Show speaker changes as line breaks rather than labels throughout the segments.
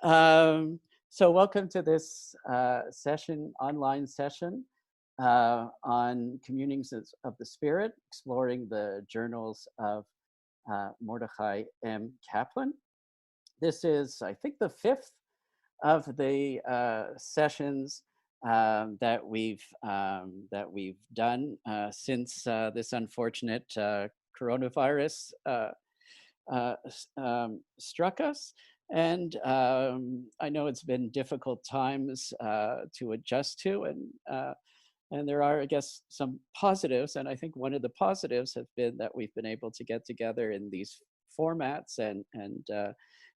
So welcome to this online session on Communings of the Spirit, exploring the journals of Mordecai M. Kaplan. This is, I think, the fifth of the sessions that we've done since this unfortunate coronavirus struck us. And I know it's been difficult times to adjust to, and there are, I guess, some positives. And I think one of the positives have been that we've been able to get together in these formats and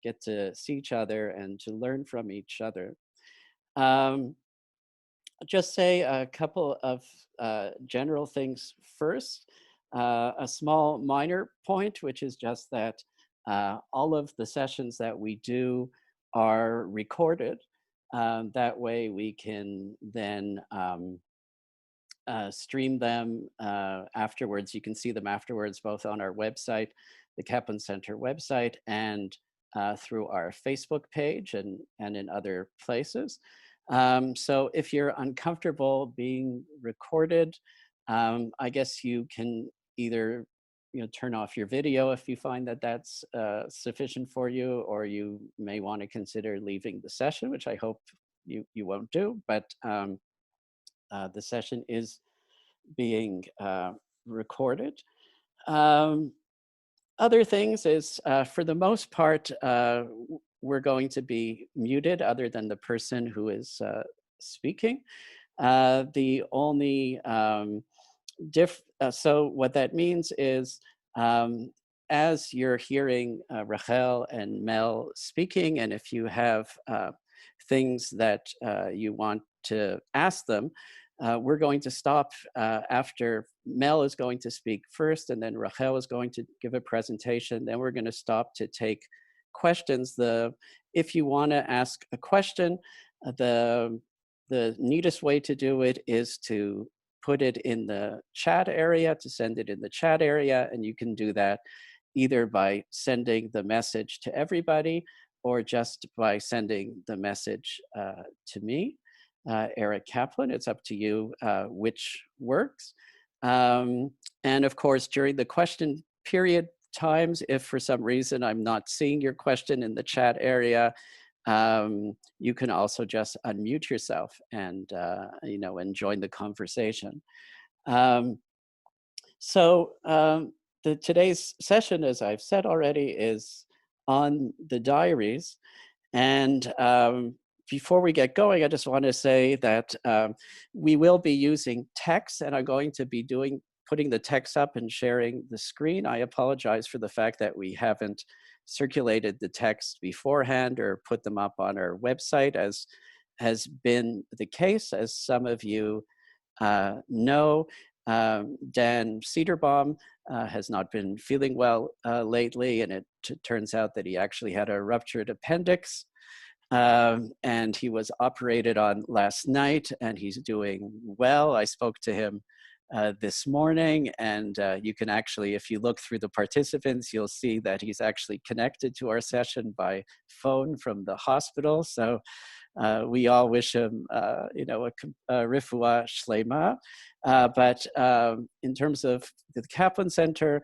get to see each other and to learn from each other. Um, just say a couple of general things first. A small minor point, which is just that all of the sessions that we do are recorded. That way we can then stream them afterwards. You can see them afterwards, both on our website, the Kaplan Center website, and through our Facebook page and in other places. So if you're uncomfortable being recorded, I guess you can either turn off your video if you find that that's sufficient for you, or you may want to consider leaving the session, which I hope you won't do. But the session is being recorded. Um, Other things is, for the most part, we're going to be muted other than the person who is speaking. The only so what that means is, as you're hearing Rachel and Mel speaking, and if you have things that you want to ask them, we're going to stop after Mel is going to speak first, and then Rachel is going to give a presentation. Then we're going to stop to take questions. If you want to ask a question, the neatest way to do it is to put it in the chat area, to send it in the chat area, and you can do that either by sending the message to everybody or just by sending the message to me, Eric Kaplan. It's up to you which works. And of course, during the question period times, if for some reason I'm not seeing your question in the chat area, you can also just unmute yourself and and join the conversation. Um, Today's session, as I've said already, is on the diaries. And before we get going, I just want to say that we will be using text, and I'm going to be putting the text up and sharing the screen. I apologize for the fact that we haven't circulated the text beforehand or put them up on our website, as has been the case. As some of you know, Dan Cedarbaum has not been feeling well lately, and it turns out that he actually had a ruptured appendix. And he was operated on last night, and he's doing well. I spoke to him this morning, and you can actually, if you look through the participants, you'll see that he's actually connected to our session by phone from the hospital. So we all wish him, a refuah shlema. But in terms of the Kaplan Center,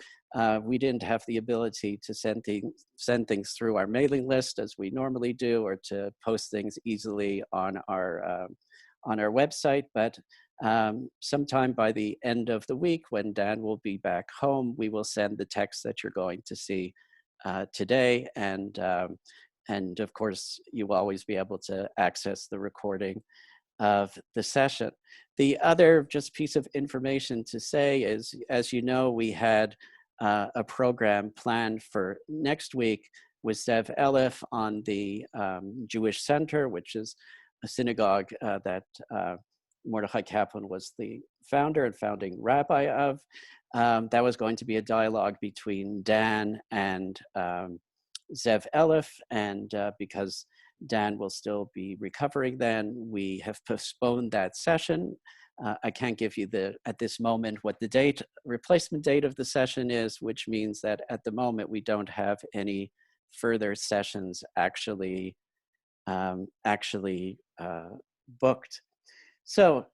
we didn't have the ability to send things through our mailing list as we normally do, or to post things easily on our website. But sometime by the end of the week, when Dan will be back home, we will send the text that you're going to see today. And of course, you will always be able to access the recording of the session. The other just piece of information to say is, as you know, we had a program planned for next week with Zev Elif on the Jewish Center, which is a synagogue that Mordecai Kaplan was the founder and founding rabbi of. That was going to be a dialogue between Dan and Zev Elif, and because Dan will still be recovering then, we have postponed that session. I can't give you at this moment what the replacement date of the session is, which means that at the moment we don't have any further sessions actually actually booked. So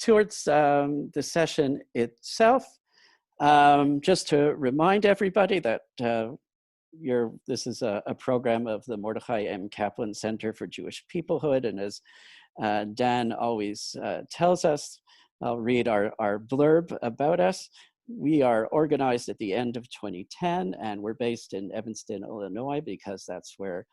towards the session itself, just to remind everybody that this is a program of the Mordecai M. Kaplan Center for Jewish Peoplehood, and as Dan always tells us, I'll read our blurb about us. We are organized at the end of 2010, and we're based in Evanston, Illinois, because that's where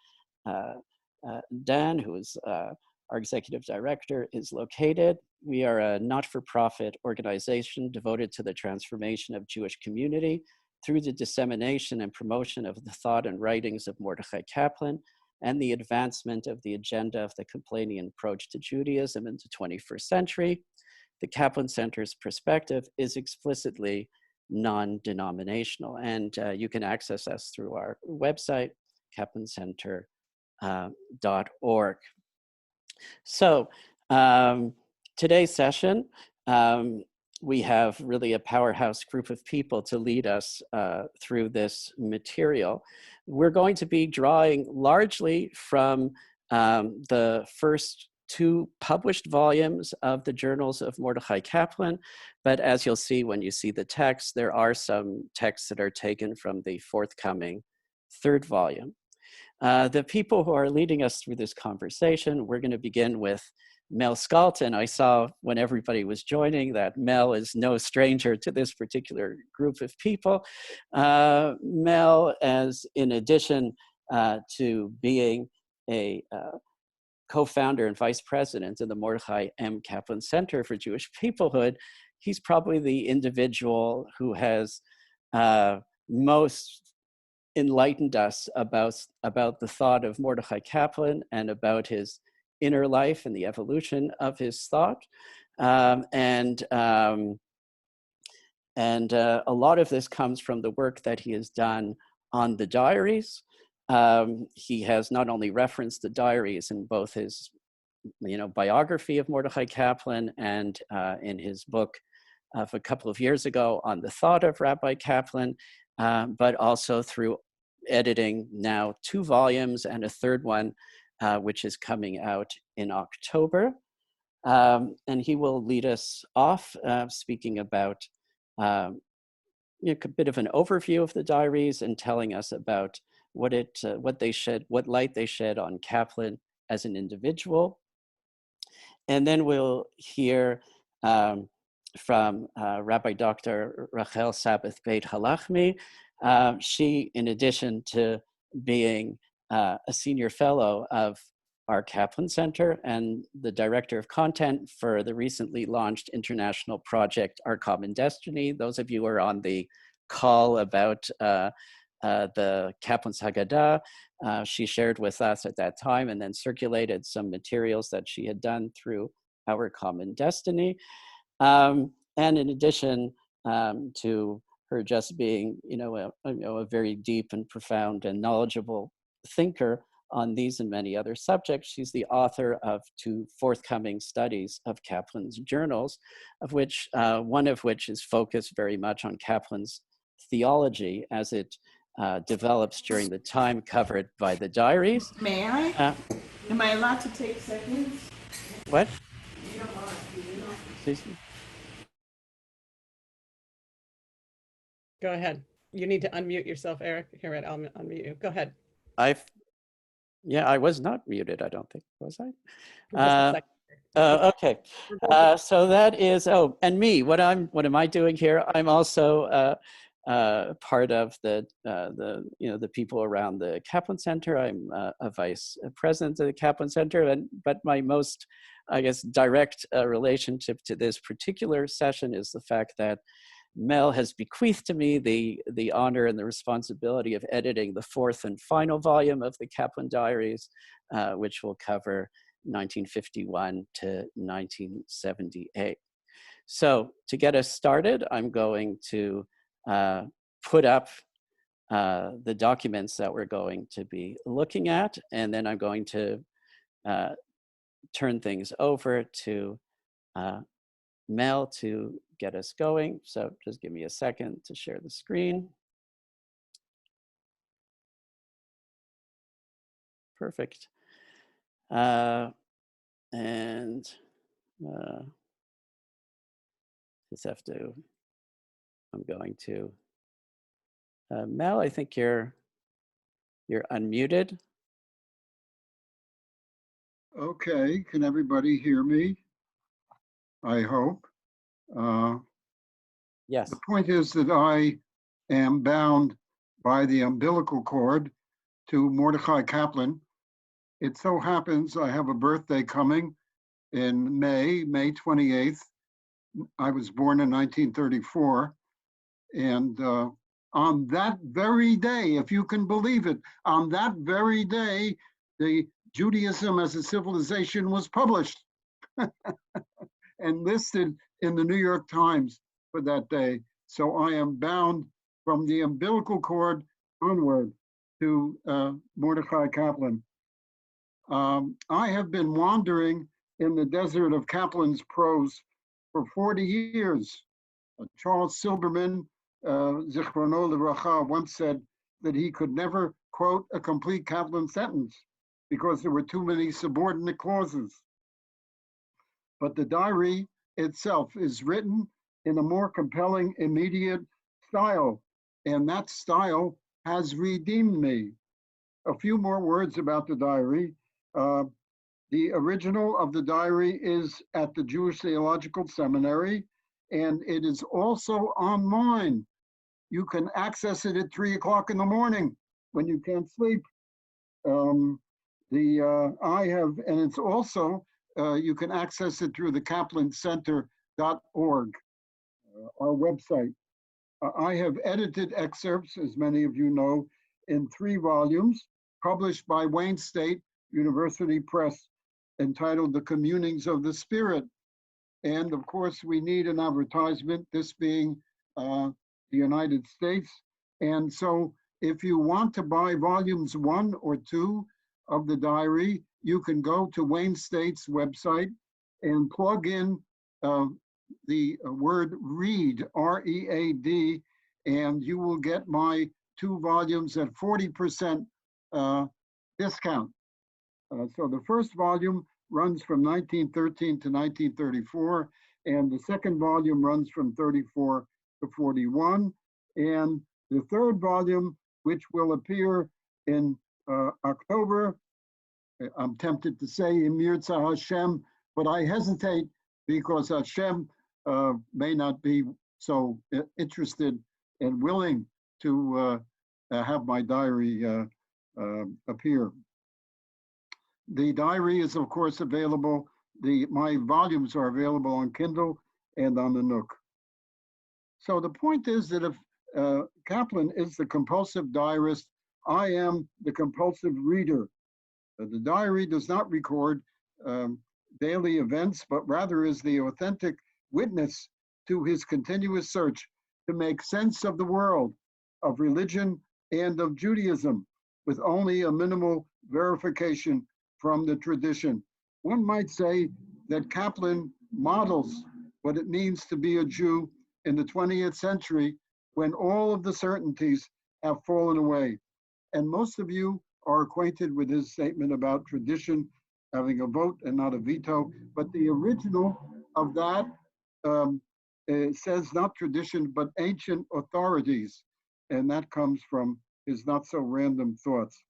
Dan, who is our executive director, is located. We are a not-for-profit organization devoted to the transformation of Jewish community through the dissemination and promotion of the thought and writings of Mordecai Kaplan and the advancement of the agenda of the Kaplanian approach to Judaism in the 21st century. The Kaplan Center's perspective is explicitly non-denominational, and you can access us through our website, kaplancenter.org. So today's session, we have really a powerhouse group of people to lead us through this material. We're going to be drawing largely from the first 2 published volumes of the Journals of Mordecai Kaplan, but as you'll see when you see the text, there are some texts that are taken from the forthcoming 3rd volume. The people who are leading us through this conversation, we're going to begin with Mel Skalton. I saw when everybody was joining that Mel is no stranger to this particular group of people. Mel, as in addition to being a co-founder and vice president of the Mordecai M. Kaplan Center for Jewish Peoplehood, he's probably the individual who has most enlightened us about the thought of Mordecai Kaplan and about his inner life and the evolution of his thought. And a lot of this comes from the work that he has done on the diaries. He has not only referenced the diaries in both his biography of Mordecai Kaplan and in his book of a couple of years ago on the thought of Rabbi Kaplan, but also through editing now 2 volumes and a 3rd one, which is coming out in October. And he will lead us off speaking about a bit of an overview of the diaries and telling us about what light they shed on Kaplan as an individual. And then we'll hear from Rabbi Dr. Rachel Sabbath Beit Halachmi. She, in addition to being a senior fellow of our Kaplan Center and the director of content for the recently launched international project, Our Common Destiny. Those of you who are on the call about the Kaplan's Haggadah, she shared with us at that time and then circulated some materials that she had done through Our Common Destiny. And in addition to her just being, a very deep and profound and knowledgeable thinker on these and many other subjects, she's the author of 2 forthcoming studies of Kaplan's journals, of which one of which is focused very much on Kaplan's theology as it develops during the time covered by the diaries.
May I? Am I allowed to take seconds?
What?
Go ahead. You need to unmute yourself, Eric. Here, I'll unmute you. Go ahead.
I was not muted, I don't think, was I?
Just a second.
Okay, so that is, and me, what am I doing here? I'm also part of the people around the Kaplan Center. I'm a vice president of the Kaplan Center, but my most, I guess, direct relationship to this particular session is the fact that Mel has bequeathed to me the honor and the responsibility of editing the 4th and final volume of the Kaplan Diaries, which will cover 1951 to 1978. So to get us started, I'm going to put up the documents that we're going to be looking at, and then I'm going to turn things over to Mel to get us going. So just give me a second to share the screen. Perfect. And just have to, I'm going to, Mel, I think you're unmuted.
Okay, can everybody hear me? I hope.
Yes.
The point is that I am bound by the umbilical cord to Mordecai Kaplan. It so happens I have a birthday coming in May 28th. I was born in 1934. And on that very day, if you can believe it, on that very day, the Judaism as a Civilization was published and listed in the New York Times for that day. So I am bound from the umbilical cord onward to Mordecai Kaplan. I have been wandering in the desert of Kaplan's prose for 40 years. Charles Silberman, Zichrono Livracha, once said that he could never quote a complete Kaplan sentence because there were too many subordinate clauses. But the diary itself is written in a more compelling, immediate style, and that style has redeemed me. A few more words about the diary. The original of the diary is at the Jewish Theological Seminary, and it is also online. You can access it at 3 o'clock in the morning when you can't sleep. And it's also, you can access it through the kaplancenter.org, our website. I have edited excerpts, as many of you know, in 3 volumes, published by Wayne State University Press, entitled The Communings of the Spirit. And of course, we need an advertisement, this being the United States. And so if you want to buy volumes 1 or 2 of the diary, you can go to Wayne State's website and plug in the word read, R-E-A-D, and you will get my 2 volumes at 40% discount. So the first volume runs from 1913 to 1934, and the second volume runs from 34 to 41. And the third volume, which will appear in October, I'm tempted to say Emir Tzah Hashem, but I hesitate because Hashem may not be so interested and willing to have my diary appear. The diary is, of course, available. My volumes are available on Kindle and on the Nook. So the point is that if Kaplan is the compulsive diarist, I am the compulsive reader. The diary does not record daily events, but rather is the authentic witness to his continuous search to make sense of the world, of religion, and of Judaism, with only a minimal verification from the tradition. One might say that Kaplan models what it means to be a Jew in the 20th century when all of the certainties have fallen away. And most of you are acquainted with his statement about tradition having a vote and not a veto, but the original of that says not tradition, but ancient authorities. And that comes from his not so random thoughts.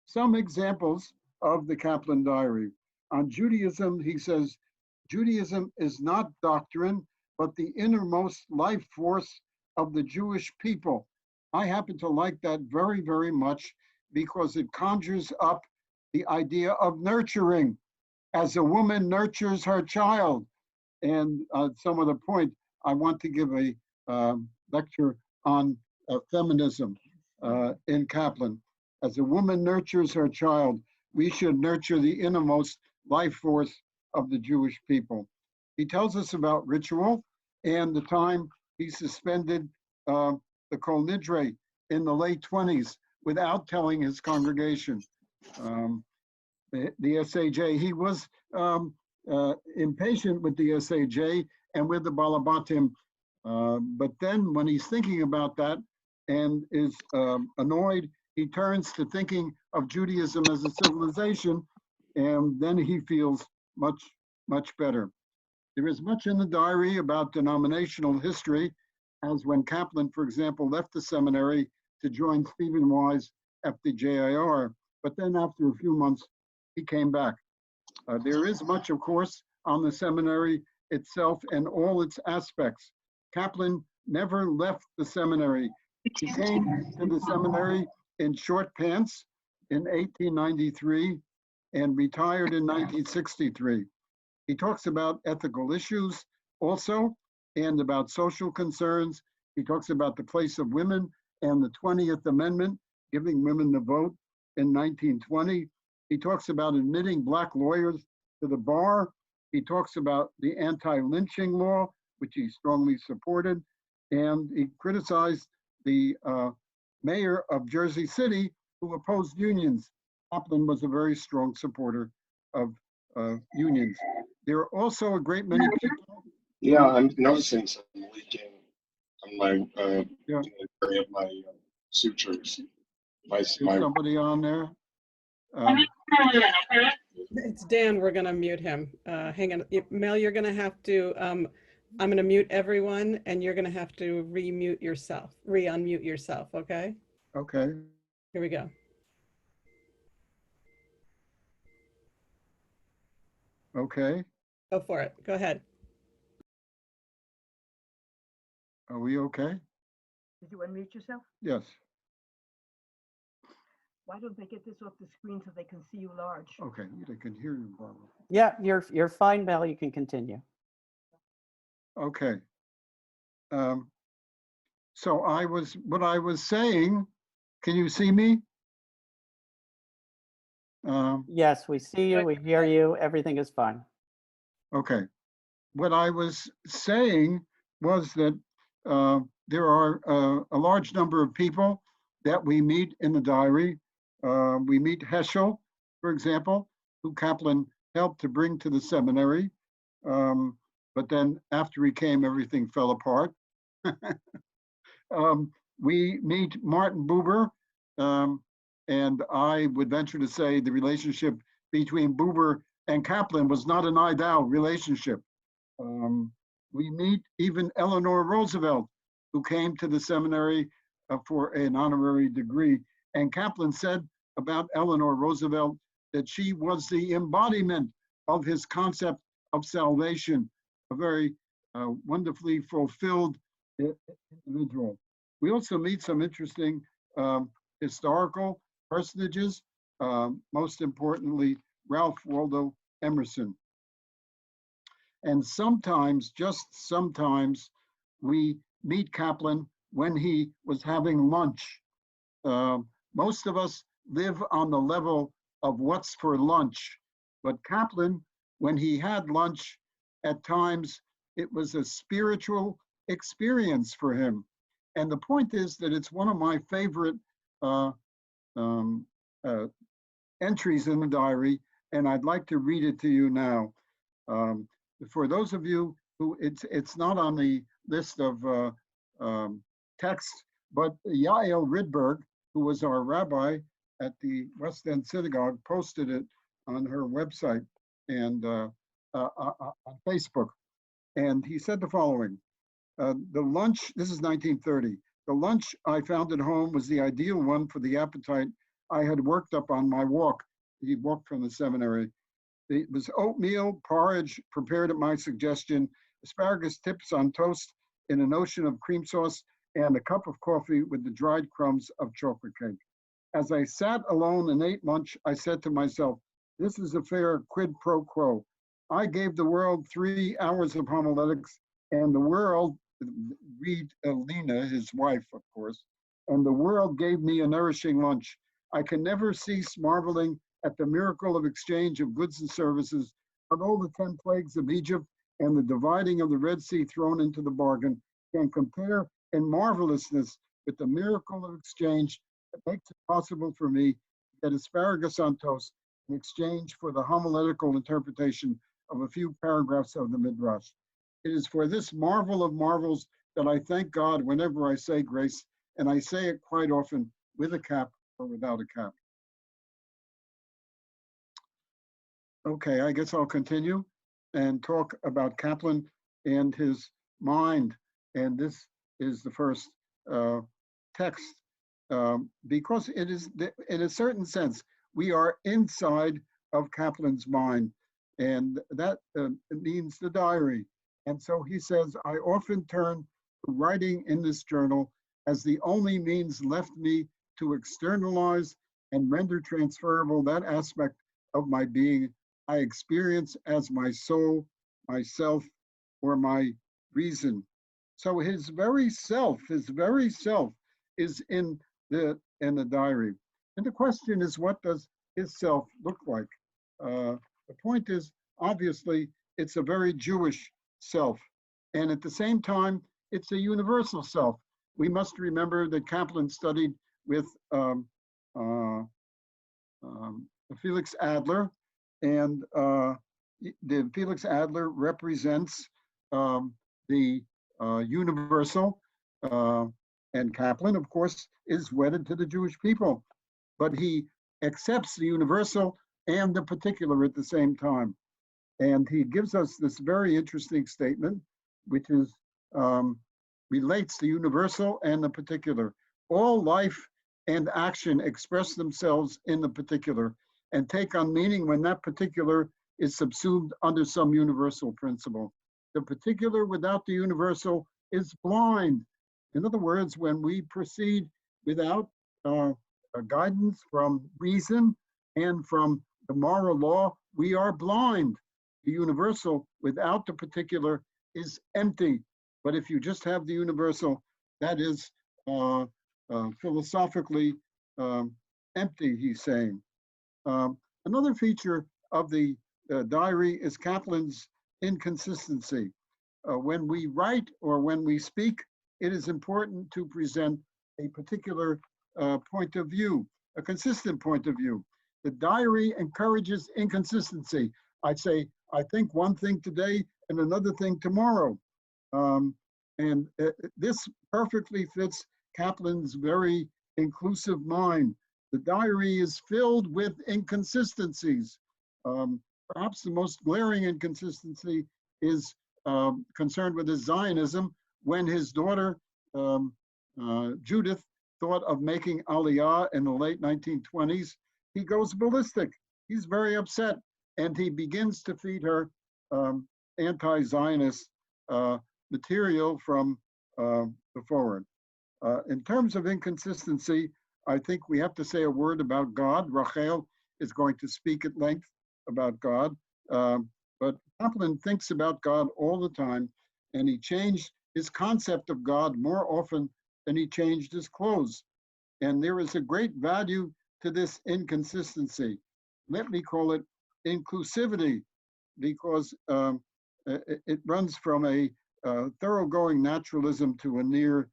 Some examples of the Kaplan diary. On Judaism, he says, Judaism is not doctrine, but the innermost life force of the Jewish people. I happen to like that very, very much because it conjures up the idea of nurturing, as a woman nurtures her child. And some of the point, I want to give a lecture on feminism in Kaplan. As a woman nurtures her child, we should nurture the innermost life force of the Jewish people. He tells us about ritual and the time he suspended the Kol Nidre in the late 20s without telling his congregation. The SAJ, he was impatient with the SAJ and with the Balabatim, but then when he's thinking about that and is annoyed, he turns to thinking of Judaism as a civilization, and then he feels much, much better. There is much in the diary about denominational history, as when Kaplan, for example, left the seminary to join Stephen Wise at the JIR, but then after a few months, he came back. There is much, of course, on the seminary itself and all its aspects. Kaplan never left the seminary. He came to the seminary in short pants in 1893 and retired in 1963. He talks about ethical issues also and about social concerns. He talks about the place of women and the 20th Amendment, giving women the vote in 1920. He talks about admitting Black lawyers to the bar. He talks about the anti-lynching law, which he strongly supported. And he criticized the mayor of Jersey City, who opposed unions. Kaplan was a very strong supporter of unions. There are also a great many people.
Yeah, I'm noticing some leaking on my
Yeah.
area of my sutures.
There's somebody on there.
It's Dan. We're going to mute him. Hang on. Mel, you're going to have to, I'm going to mute everyone and you're going to have to re-unmute yourself. Okay?
Okay.
Here we go.
Okay.
Go for it. Go ahead.
Are we okay?
Did you unmute yourself?
Yes.
Why don't they get this off the screen so they can see you large?
Okay. They can hear you, Barbara.
Yeah, you're fine, Mel. You can continue.
Okay. So what I was saying, can you see me?
Yes, we see you, we hear you, everything is fine.
Okay. What I was saying was that there are a large number of people that we meet in the diary. We meet Heschel, for example, who Kaplan helped to bring to the seminary. But then after he came, everything fell apart. We meet Martin Buber, and I would venture to say the relationship between Buber and Kaplan was not an ideal relationship. We meet even Eleanor Roosevelt, who came to the seminary for an honorary degree. And Kaplan said about Eleanor Roosevelt that she was the embodiment of his concept of salvation, a very wonderfully fulfilled individual. We also meet some interesting historical personages, most importantly, Ralph Waldo Emerson. And sometimes, just sometimes, we meet Kaplan when he was having lunch. Most of us live on the level of what's for lunch, but Kaplan, when he had lunch, at times it was a spiritual experience for him. And the point is that it's one of my favorite entries in the diary, and I'd like to read it to you now. For those of you who, it's not on the list of text, but Yael Rydberg, who was our rabbi at the West End Synagogue, posted it on her website and on Facebook. And he said the following, the lunch, this is 1930, the lunch I found at home was the ideal one for the appetite I had worked up on my walk. He walked from the seminary. It was oatmeal, porridge prepared at my suggestion, asparagus tips on toast in an ocean of cream sauce, and a cup of coffee with the dried crumbs of chocolate cake. As I sat alone and ate lunch, I said to myself, this is a fair quid pro quo. I gave the world 3 hours of homiletics, and the world, read Lena, his wife, of course, and the world gave me a nourishing lunch. I can never cease marveling at the miracle of exchange of goods and services, of all the 10 plagues of Egypt and the dividing of the Red Sea thrown into the bargain can compare in marvelousness with the miracle of exchange that makes it possible for me to get asparagus on toast in exchange for the homiletical interpretation of a few paragraphs of the Midrash. It is for this marvel of marvels that I thank God whenever I say grace, and I say it quite often with a cap or without a cap. Okay, I guess I'll continue and talk about Kaplan and his mind. And this is the first text, because it is, in a certain sense, we are inside of Kaplan's mind, and that means the diary. And so he says, I often turn to writing in this journal as the only means left me to externalize and render transferable that aspect of my being I experience as my soul, myself, or my reason. So his very self is in the diary. And the question is, what does his self look like? The point is, obviously, it's a very Jewish self. And at the same time, it's a universal self. We must remember that Kaplan studied with Felix Adler, and the Felix Adler represents the universal, and Kaplan, of course, is wedded to the Jewish people, but he accepts the universal and the particular at the same time. And he gives us this very interesting statement, which is relates the universal and the particular. All life and action express themselves in the particular and take on meaning when that particular is subsumed under some universal principle. The particular without the universal is blind. In other words, when we proceed without guidance from reason and from the moral law, we are blind. The universal without the particular is empty. But if you just have the universal, that is philosophically empty, he's saying. Another feature of the diary is Kaplan's inconsistency. When we write or when we speak, it is important to present a particular point of view, a consistent point of view. The diary encourages inconsistency. I'd say, I think one thing today and another thing tomorrow. And this perfectly fits Kaplan's very inclusive mind. The diary is filled with inconsistencies. Perhaps the most glaring inconsistency is concerned with his Zionism, when his daughter, Judith, thought of making Aliyah in the late 1920s. He goes ballistic. He's very upset, and he begins to feed her anti-Zionist material from the forward. In terms of inconsistency, I think we have to say a word about God. Rachel is going to speak at length about God, but Kaplan thinks about God all the time, and he changed his concept of God more often than he changed his clothes. And there is a great value to this inconsistency. Let me call it inclusivity, because it runs from a thoroughgoing naturalism to a near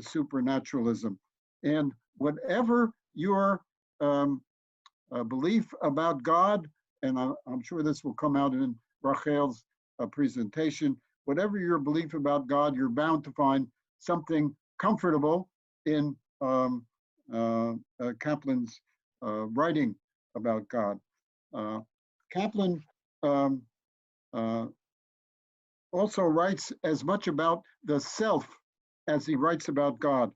supernaturalism. And whatever your belief about God, and I'm sure this will come out in Rachel's presentation, whatever your belief about God, you're bound to find something comfortable in Kaplan's writing about God. Kaplan also writes as much about the self as he writes about God.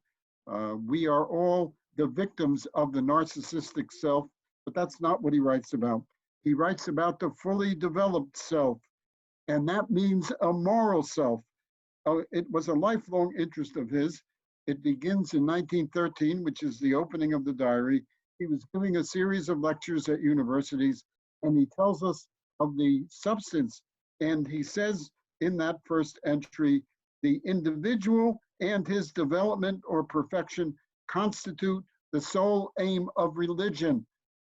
We are all the victims of the narcissistic self, but that's not what he writes about. He writes about the fully developed self, and that means a moral self. It was a lifelong interest of his. It begins in 1913, which is the opening of the diary. He was giving a series of lectures at universities, and he tells us of the substance. And he says in that first entry, the individual and his development or perfection constitute the sole aim of religion.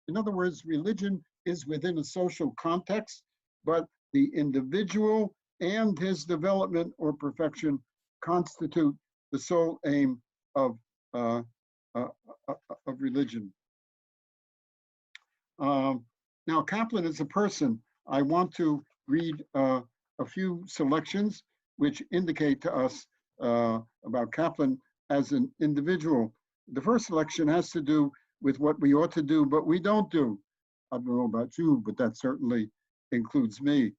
In other words, religion is within a social context, but the individual and his development or perfection constitute the sole aim of religion. Now, Kaplan is a person. I want to read a few selections which indicate to us about Kaplan as an individual. The first selection has to do with what we ought to do, but we don't do. I don't know about you, but that certainly includes me.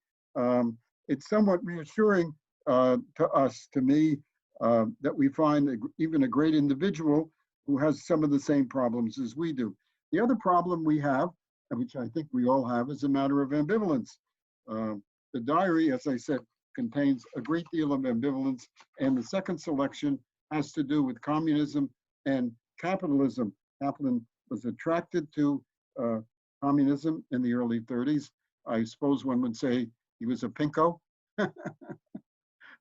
It's somewhat reassuring to us, to me, that we find even a great individual who has some of the same problems as we do. The other problem we have, which I think we all have, is a matter of ambivalence. The diary, as I said, contains a great deal of ambivalence, and the second selection has to do with communism and capitalism. Kaplan was attracted to communism in the early 30s. I suppose one would say he was a pinko.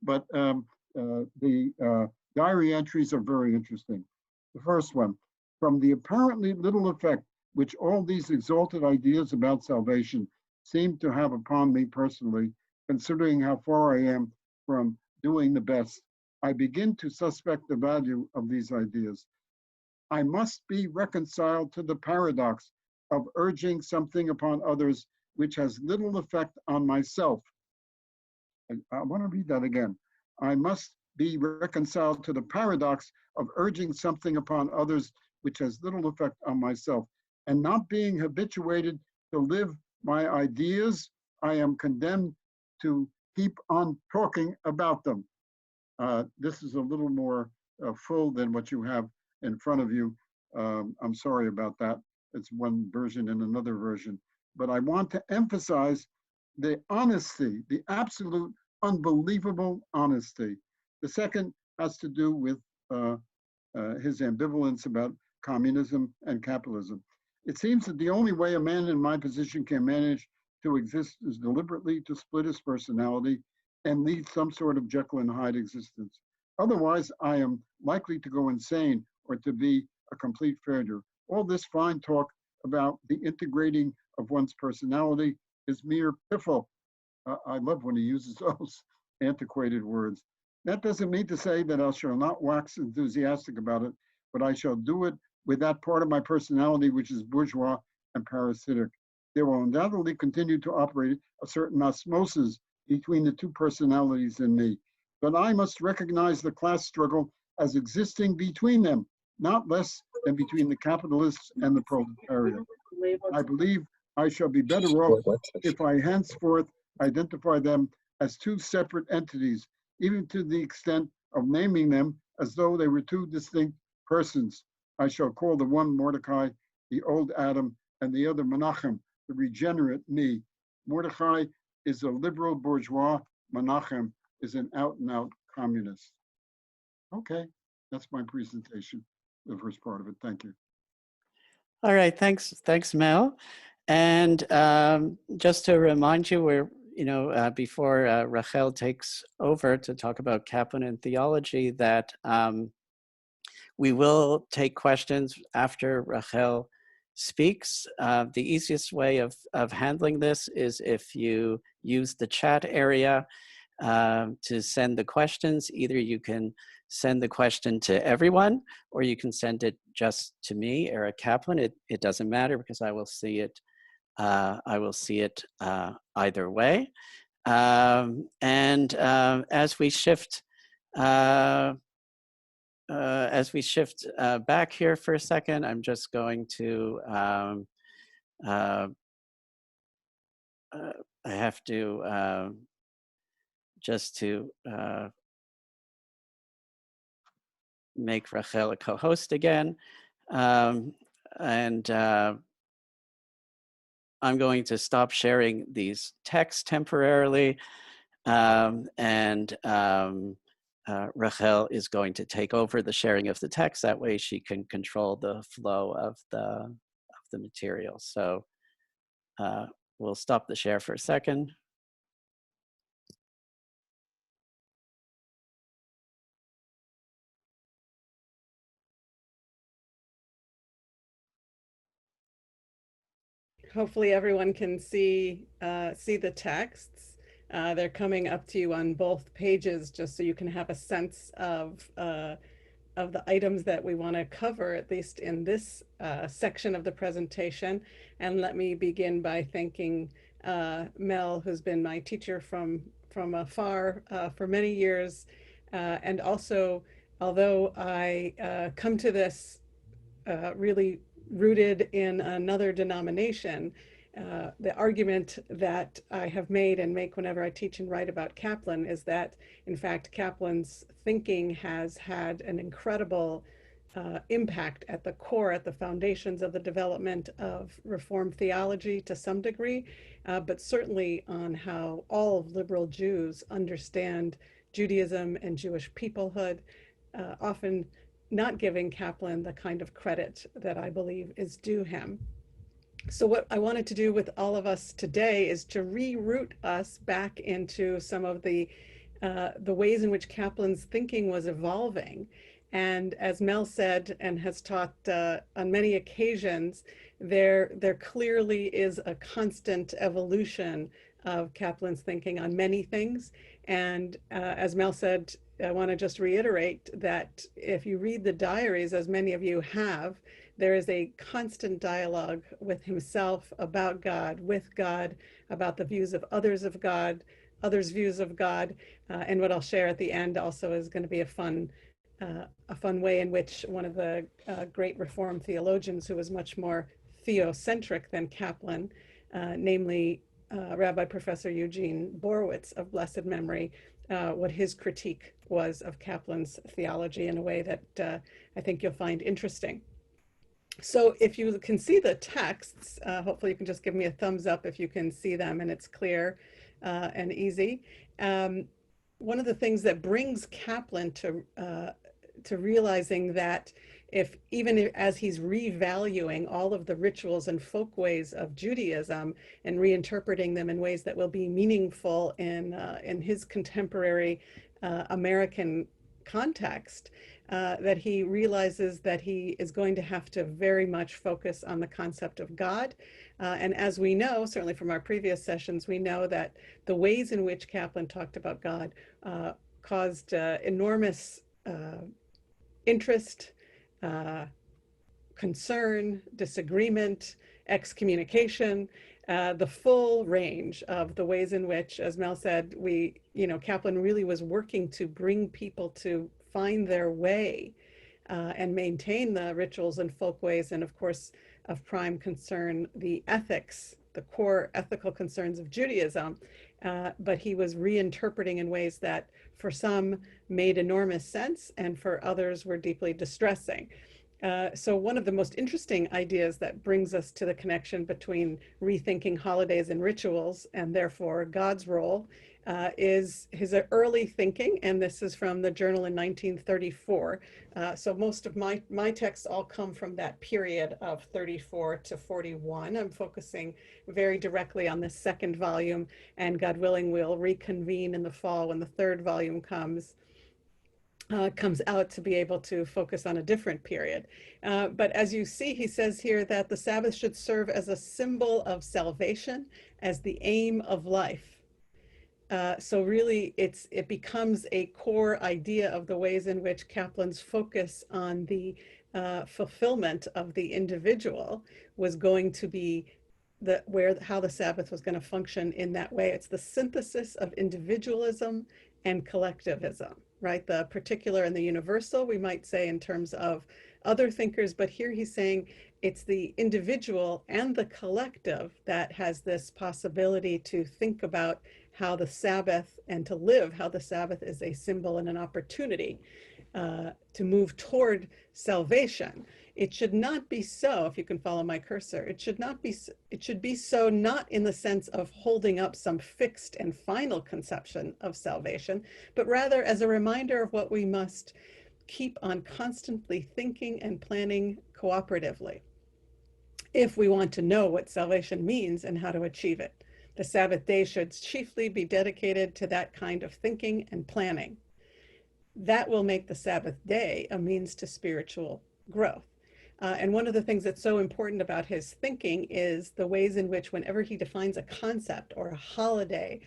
But the diary entries are very interesting. The first one, from the apparently little effect which all these exalted ideas about salvation seem to have upon me personally, considering how far I am from doing the best, I begin to suspect the value of these ideas. I must be reconciled to the paradox of urging something upon others which has little effect on myself. I want to read that again. I must be reconciled to the paradox of urging something upon others which has little effect on myself, and not being habituated to live my ideas, I am condemned to keep on talking about them. This is a little more full than what you have in front of you. I'm sorry about that. It's one version and another version. But I want to emphasize the honesty, the absolute unbelievable honesty. The second has to do with his ambivalence about communism and capitalism. It seems that the only way a man in my position can manage to exist is deliberately to split his personality and lead some sort of Jekyll and Hyde existence. Otherwise, I am likely to go insane or to be a complete failure. All this fine talk about the integrating of one's personality is mere piffle. I love when he uses those antiquated words. That doesn't mean to say that I shall not wax enthusiastic about it, but I shall do it with that part of my personality which is bourgeois and parasitic. There will undoubtedly continue to operate a certain osmosis between the two personalities in me, but I must recognize the class struggle as existing between them, not less than between the capitalists and the proletariat. I believe I shall be better off if I henceforth identify them as two separate entities, even to the extent of naming them as though they were two distinct persons. I shall call the one Mordecai, the old Adam, and the other Menachem, the regenerate me. Mordecai is a liberal bourgeois. Menachem is an out-and-out communist. Okay, that's my presentation, the first part of it. Thank you.
All right, thanks, Mel. And just to remind you, before Rachel takes over to talk about Kaplan and theology, that we will take questions after Rachel speaks. The easiest way of handling this is if you use the chat area to send the questions. Either you can send the question to everyone, or you can send it just to me, Eric Kaplan. It doesn't matter because I will see it. Either way. As we shift back here for a second, I'm just going to I have to just to make Rachel a co-host again, I'm going to stop sharing these texts temporarily, Rachel is going to take over the sharing of the text. That way she can control the flow of the material. So we'll stop the share for a second.
Hopefully everyone can see the texts. They're coming up to you on both pages, just so you can have a sense of the items that we want to cover, at least in this section of the presentation. And let me begin by thanking Mel, who's been my teacher from afar for many years. And also, although I come to this really rooted in another denomination, the argument that I have made and make whenever I teach and write about Kaplan is that, in fact, Kaplan's thinking has had an incredible impact at the core, at the foundations of the development of Reformed theology to some degree, but certainly on how all of liberal Jews understand Judaism and Jewish peoplehood, often not giving Kaplan the kind of credit that I believe is due him. So what I wanted to do with all of us today is to reroute us back into some of the ways in which Kaplan's thinking was evolving. And as Mel said and has taught on many occasions, there clearly is a constant evolution of Kaplan's thinking on many things. And as Mel said, I want to just reiterate that if you read the diaries, as many of you have, there is a constant dialogue with himself about God, with God, about the views of others others' views of God. And what I'll share at the end also is going to be a fun way in which one of the great Reformed theologians who was much more theocentric than Kaplan, namely Rabbi Professor Eugene Borowitz of blessed memory, what his critique was of Kaplan's theology in a way that I think you'll find interesting. So if you can see the texts, hopefully you can just give me a thumbs up if you can see them and it's clear and easy. One of the things that brings Kaplan to realizing that even as he's revaluing all of the rituals and folkways of Judaism and reinterpreting them in ways that will be meaningful in his contemporary American context, that he realizes that he is going to have to very much focus on the concept of God. And as we know, certainly from our previous sessions, we know that the ways in which Kaplan talked about God caused enormous interest, concern, disagreement, excommunication, the full range of the ways in which, as Mel said, Kaplan really was working to bring people to find their way and maintain the rituals and folkways, and of course, of prime concern, the ethics, the core ethical concerns of Judaism. But he was reinterpreting in ways that for some made enormous sense and for others were deeply distressing. So one of the most interesting ideas that brings us to the connection between rethinking holidays and rituals and therefore God's role is his early thinking, and this is from the journal in 1934. So most of my texts all come from that period of 34 to 41. I'm focusing very directly on the second volume, and God willing, we'll reconvene in the fall when the third volume comes out to be able to focus on a different period. But as you see, he says here that the Sabbath should serve as a symbol of salvation, as the aim of life. So really, it becomes a core idea of the ways in which Kaplan's focus on the fulfillment of the individual was going to be how the Sabbath was going to function in that way. It's the synthesis of individualism and collectivism, right? The particular and the universal, we might say in terms of other thinkers, but here he's saying it's the individual and the collective that has this possibility to think about how the Sabbath and to live how the Sabbath is a symbol and an opportunity to move toward salvation. It should not be so, if you can follow my cursor, it should be so not in the sense of holding up some fixed and final conception of salvation, but rather as a reminder of what we must keep on constantly thinking and planning cooperatively if we want to know what salvation means and how to achieve it. The Sabbath day should chiefly be dedicated to that kind of thinking and planning. That will make the Sabbath day a means to spiritual growth. And one of the things that's so important about his thinking is the ways in which whenever he defines a concept or a holiday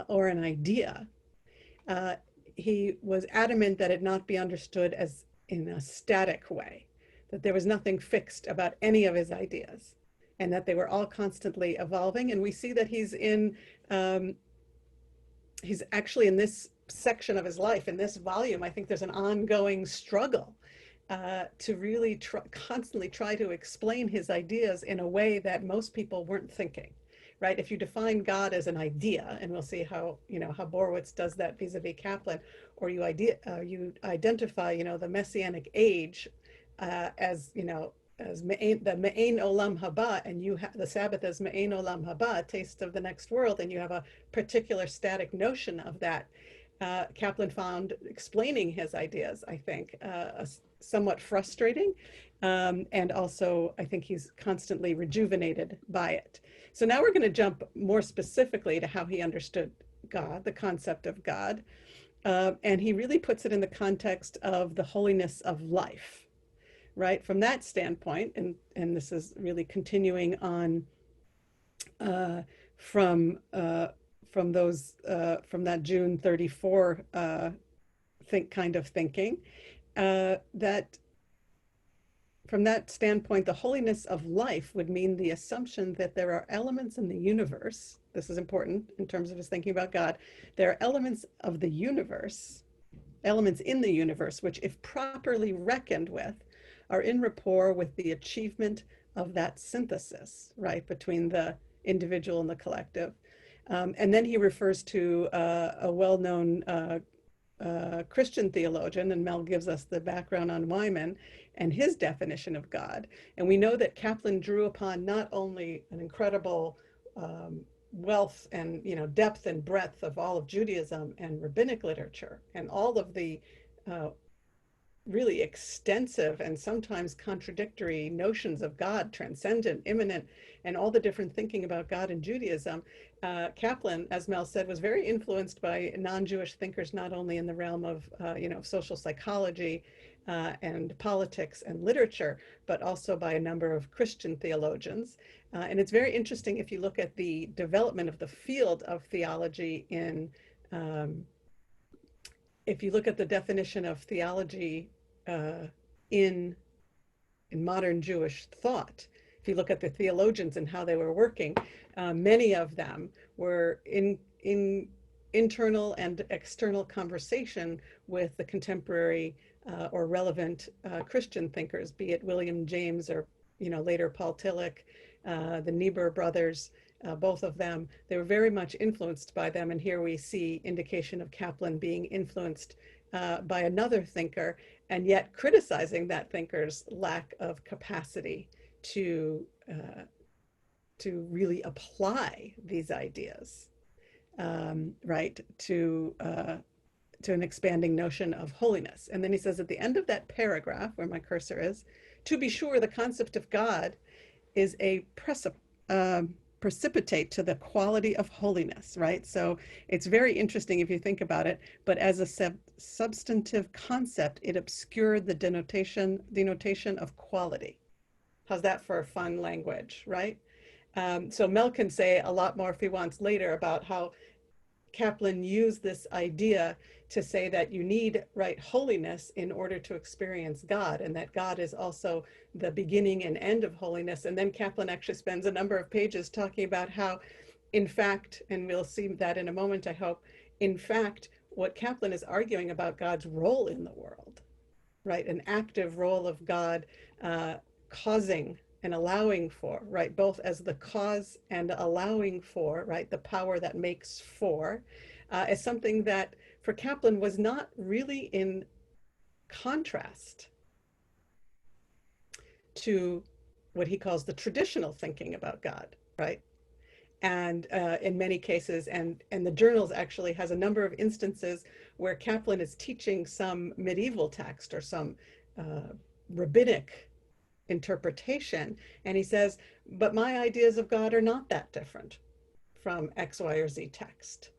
or an idea, he was adamant that it not be understood as in a static way, that there was nothing fixed about any of his ideas, and that they were all constantly evolving. And we see that he's actually in this section of his life, in this volume, I think there's an ongoing struggle to really constantly try to explain his ideas in a way that most people weren't thinking, right? If you define God as an idea, and we'll see how, how Borowitz does that vis-a-vis Kaplan, or you identify, the Messianic age as, as the Me'ein Olam Haba, and you have the Sabbath as Me'ein Olam Haba, taste of the next world, and you have a particular static notion of that. Kaplan found explaining his ideas, I think, somewhat frustrating. And also, I think he's constantly rejuvenated by it. So now we're going to jump more specifically to how he understood God, the concept of God. And he really puts it in the context of the holiness of life, right? From that standpoint, and this is really continuing on from that June 34 kind of thinking, that from that standpoint, the holiness of life would mean the assumption that there are elements in the universe. This is important in terms of his thinking about God. There are elements of the universe, elements in the universe, which, if properly reckoned with, are in rapport with the achievement of that synthesis, right, between the individual and the collective. And then he refers to a well-known Christian theologian, and Mel gives us the background on Wyman and his definition of God. And we know that Kaplan drew upon not only an incredible wealth and depth and breadth of all of Judaism and rabbinic literature and all of the really extensive and sometimes contradictory notions of God, transcendent, immanent, and all the different thinking about God in Judaism. Kaplan, as Mel said, was very influenced by non-Jewish thinkers, not only in the realm of social psychology and politics and literature, but also by a number of Christian theologians. And it's very interesting if you look at the development of the field of theology if you look at the definition of theology in modern Jewish thought, if you look at the theologians and how they were working, many of them were in internal and external conversation with the contemporary or relevant Christian thinkers, be it William James or later Paul Tillich, the Niebuhr brothers. Both of them, they were very much influenced by them. And here we see indication of Kaplan being influenced by another thinker, and yet criticizing that thinker's lack of capacity to really apply these ideas, right, to an expanding notion of holiness. And then he says at the end of that paragraph, where my cursor is, to be sure, the concept of God is a precipitate to the quality of holiness, right? So it's very interesting if you think about it, but as a substantive concept, it obscured the denotation of quality. How's that for a fun language, right? So Mel can say a lot more if he wants later about how Kaplan used this idea to say that you need right holiness in order to experience God, and that God is also the beginning and end of holiness. And then Kaplan actually spends a number of pages talking about how, in fact, and we'll see that in a moment, I hope, in fact, what Kaplan is arguing about God's role in the world, right? An active role of God causing and allowing for, right? Both as the cause and allowing for, right? The power that makes for, is something that for Kaplan was not really in contrast to what he calls the traditional thinking about God, right? And in many cases, and the journals actually has a number of instances where Kaplan is teaching some medieval text or some rabbinic interpretation, and he says, but my ideas of God are not that different from X, Y, or Z text,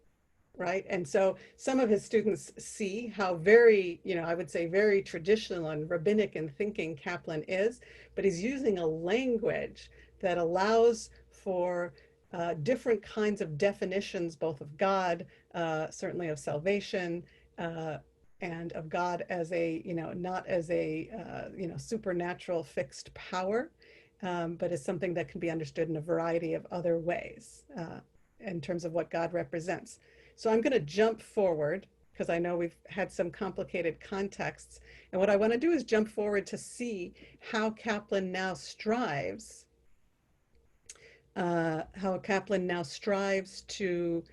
right? And so some of his students see how very, I would say very traditional and rabbinic in thinking Kaplan is, but he's using a language that allows for different kinds of definitions, both of God, certainly of salvation, and of God as a, not as a, supernatural fixed power, but as something that can be understood in a variety of other ways in terms of what God represents. So I'm going to jump forward because I know we've had some complicated contexts. And what I want to do is jump forward to see how Kaplan now strives to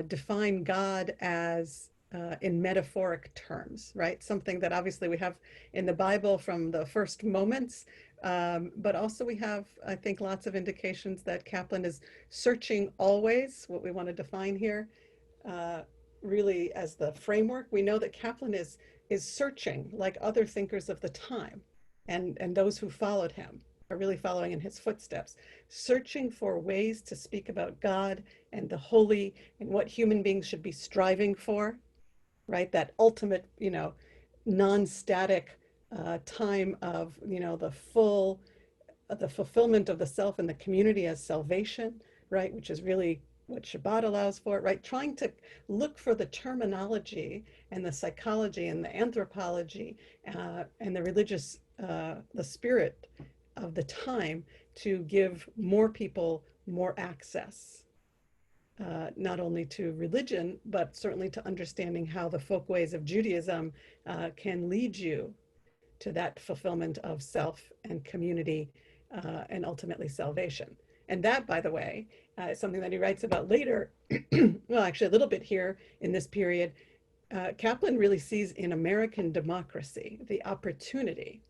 define God as in metaphoric terms, right? Something that obviously we have in the Bible from the first moments, but also we have, I think, lots of indications that Kaplan is searching always, what we want to define here, really as the framework. We know that Kaplan is searching like other thinkers of the time, and those who followed him are really following in his footsteps, searching for ways to speak about God and the holy and what human beings should be striving for, right? That ultimate, non-static time of, the fulfillment of the self and the community as salvation, right? Which is really what Shabbat allows for, right? Trying to look for the terminology and the psychology and the anthropology and the religious, the spirit of the time to give more people more access, not only to religion, but certainly to understanding how the folk ways of Judaism can lead you to that fulfillment of self and community and ultimately salvation. And that, by the way, is something that he writes about later, well, actually a little bit here in this period. Kaplan really sees in American democracy the opportunity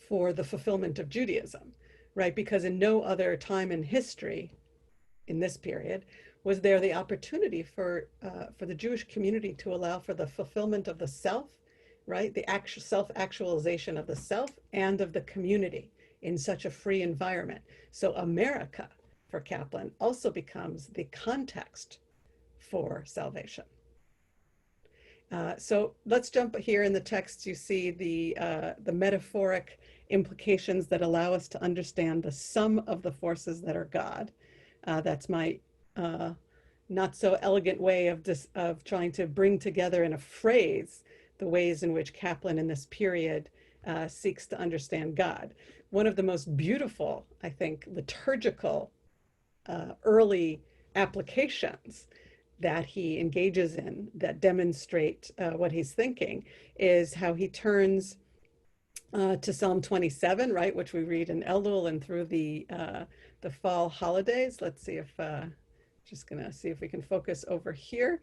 for the fulfillment of Judaism, right? Because in no other time in history in this period was there the opportunity for the Jewish community to allow for the fulfillment of the self, right? The actual self-actualization of the self and of the community in such a free environment. So America, for Kaplan, also becomes the context for salvation. So let's jump here in the text. You see the metaphoric implications that allow us to understand the sum of the forces that are God. That's my not so elegant way of trying to bring together in a phrase the ways in which Kaplan in this period seeks to understand God. One of the most beautiful, I think, liturgical early applications that he engages in that demonstrate what he's thinking is how he turns to Psalm 27, right, which we read in Elul and through the fall holidays. Let's see if, just gonna see if we can focus over here,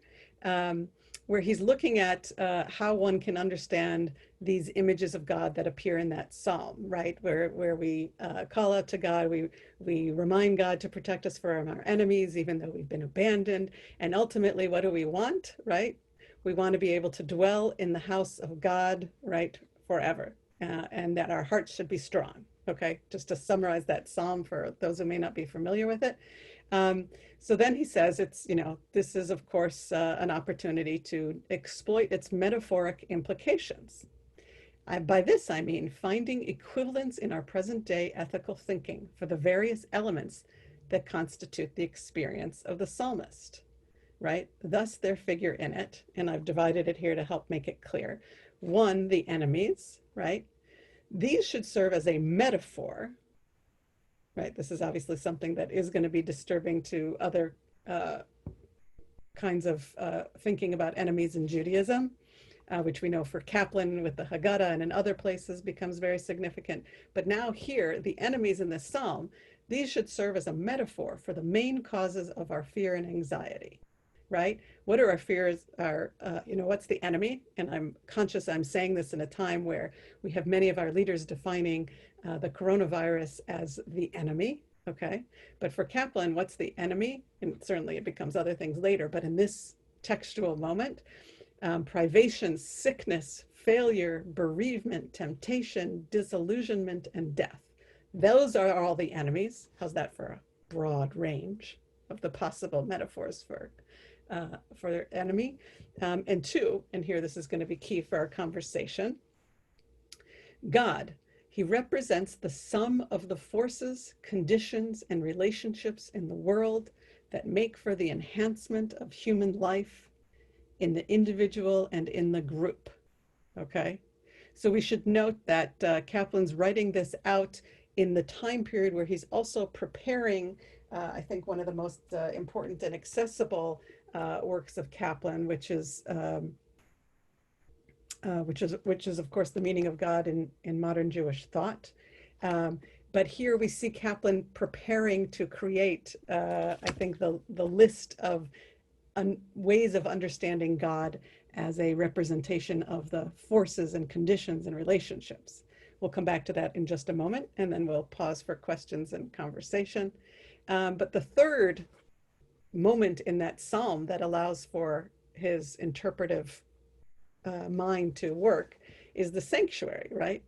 where he's looking at how one can understand these images of God that appear in that psalm, right, where we call out to God, we remind God to protect us from our enemies, even though we've been abandoned, and ultimately, what do we want, right? We want to be able to dwell in the house of God, right, forever. And that our hearts should be strong, okay? Just to summarize that psalm for those who may not be familiar with it. So then he says it's, this is of course an opportunity to exploit its metaphoric implications. By this I mean finding equivalence in our present day ethical thinking for the various elements that constitute the experience of the psalmist, right? Thus their figure in it, and I've divided it here to help make it clear. One, the enemies, right? These should serve as a metaphor, right? This is obviously something that is going to be disturbing to other kinds of thinking about enemies in Judaism, which we know for Kaplan with the Haggadah and in other places becomes very significant. But now here, the enemies in this psalm, these should serve as a metaphor for the main causes of our fear and anxiety. Right? What are our fears? What's the enemy? And I'm conscious I'm saying this in a time where we have many of our leaders defining the coronavirus as the enemy, okay? But for Kaplan, what's the enemy? And certainly it becomes other things later, but in this textual moment, privation, sickness, failure, bereavement, temptation, disillusionment, and death. Those are all the enemies. How's that for a broad range of the possible metaphors for their enemy? And two, and here this is going to be key for our conversation, God, he represents the sum of the forces, conditions, and relationships in the world that make for the enhancement of human life in the individual and in the group, okay? So we should note that Kaplan's writing this out in the time period where he's also preparing I think one of the most important and accessible works of Kaplan, which is of course the meaning of God in modern Jewish thought. But here we see Kaplan preparing to create, I think, the list of ways of understanding God as a representation of the forces and conditions and relationships. We'll come back to that in just a moment, and then we'll pause for questions and conversation. But the third moment in that psalm that allows for his interpretive mind to work is the sanctuary, right?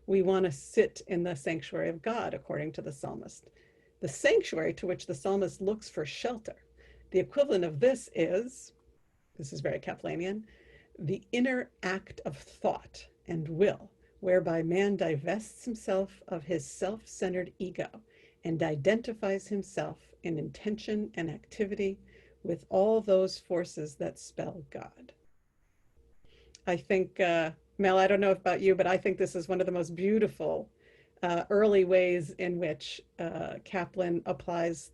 We want to sit in the sanctuary of God, according to the psalmist. The sanctuary to which the psalmist looks for shelter. The equivalent of this is very Kaplanian, the inner act of thought and will, whereby man divests himself of his self-centered ego and identifies himself in intention and activity with all those forces that spell God. I think, Mel, I don't know about you, but I think this is one of the most beautiful early ways in which Kaplan applies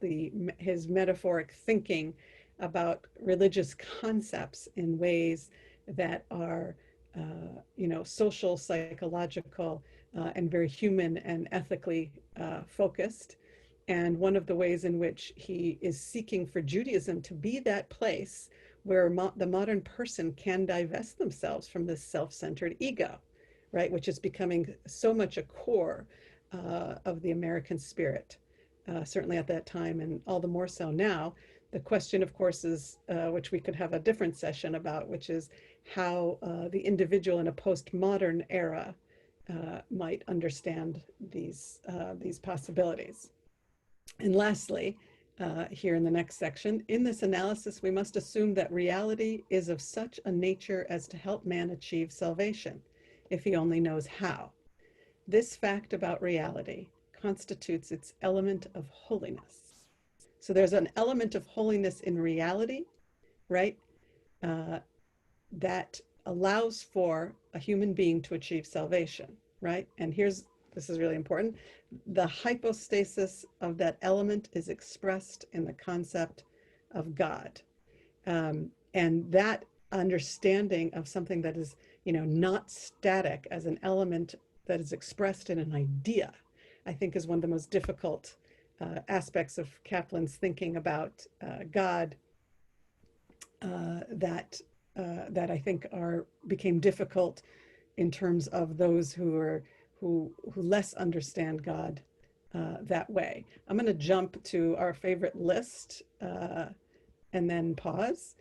his metaphoric thinking about religious concepts in ways that are, social, psychological, and very human and ethically focused. And one of the ways in which he is seeking for Judaism to be that place where the modern person can divest themselves from this self-centered ego, right, which is becoming so much a core of the American spirit, certainly at that time, and all the more so now. The question, of course, is, which we could have a different session about, which is how the individual in a postmodern era might understand these possibilities. And lastly, here in the next section, in this analysis, we must assume that reality is of such a nature as to help man achieve salvation, if he only knows how. This fact about reality constitutes its element of holiness. So there's an element of holiness in reality, right, that allows for a human being to achieve salvation, right? And this is really important. The hypostasis of that element is expressed in the concept of God. And that understanding of something that is, not static as an element that is expressed in an idea, I think is one of the most difficult aspects of Kaplan's thinking about God that I think became difficult in terms of those who less understand God that way. I'm going to jump to our favorite list and then pause.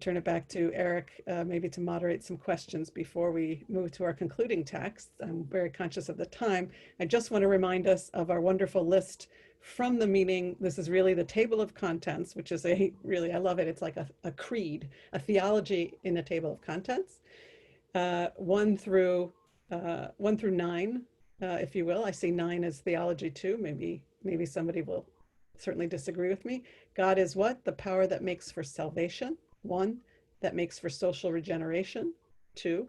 Turn it back to Eric, maybe to moderate some questions before we move to our concluding text. I'm very conscious of the time. I just want to remind us of our wonderful list from the meeting. This is really the table of contents, which is I love it. It's like a creed, a theology in a table of contents. 1 through 9, if you will. I see 9 as theology too. Maybe somebody will certainly disagree with me. God is what? The power that makes for salvation. 1, that makes for social regeneration. 2,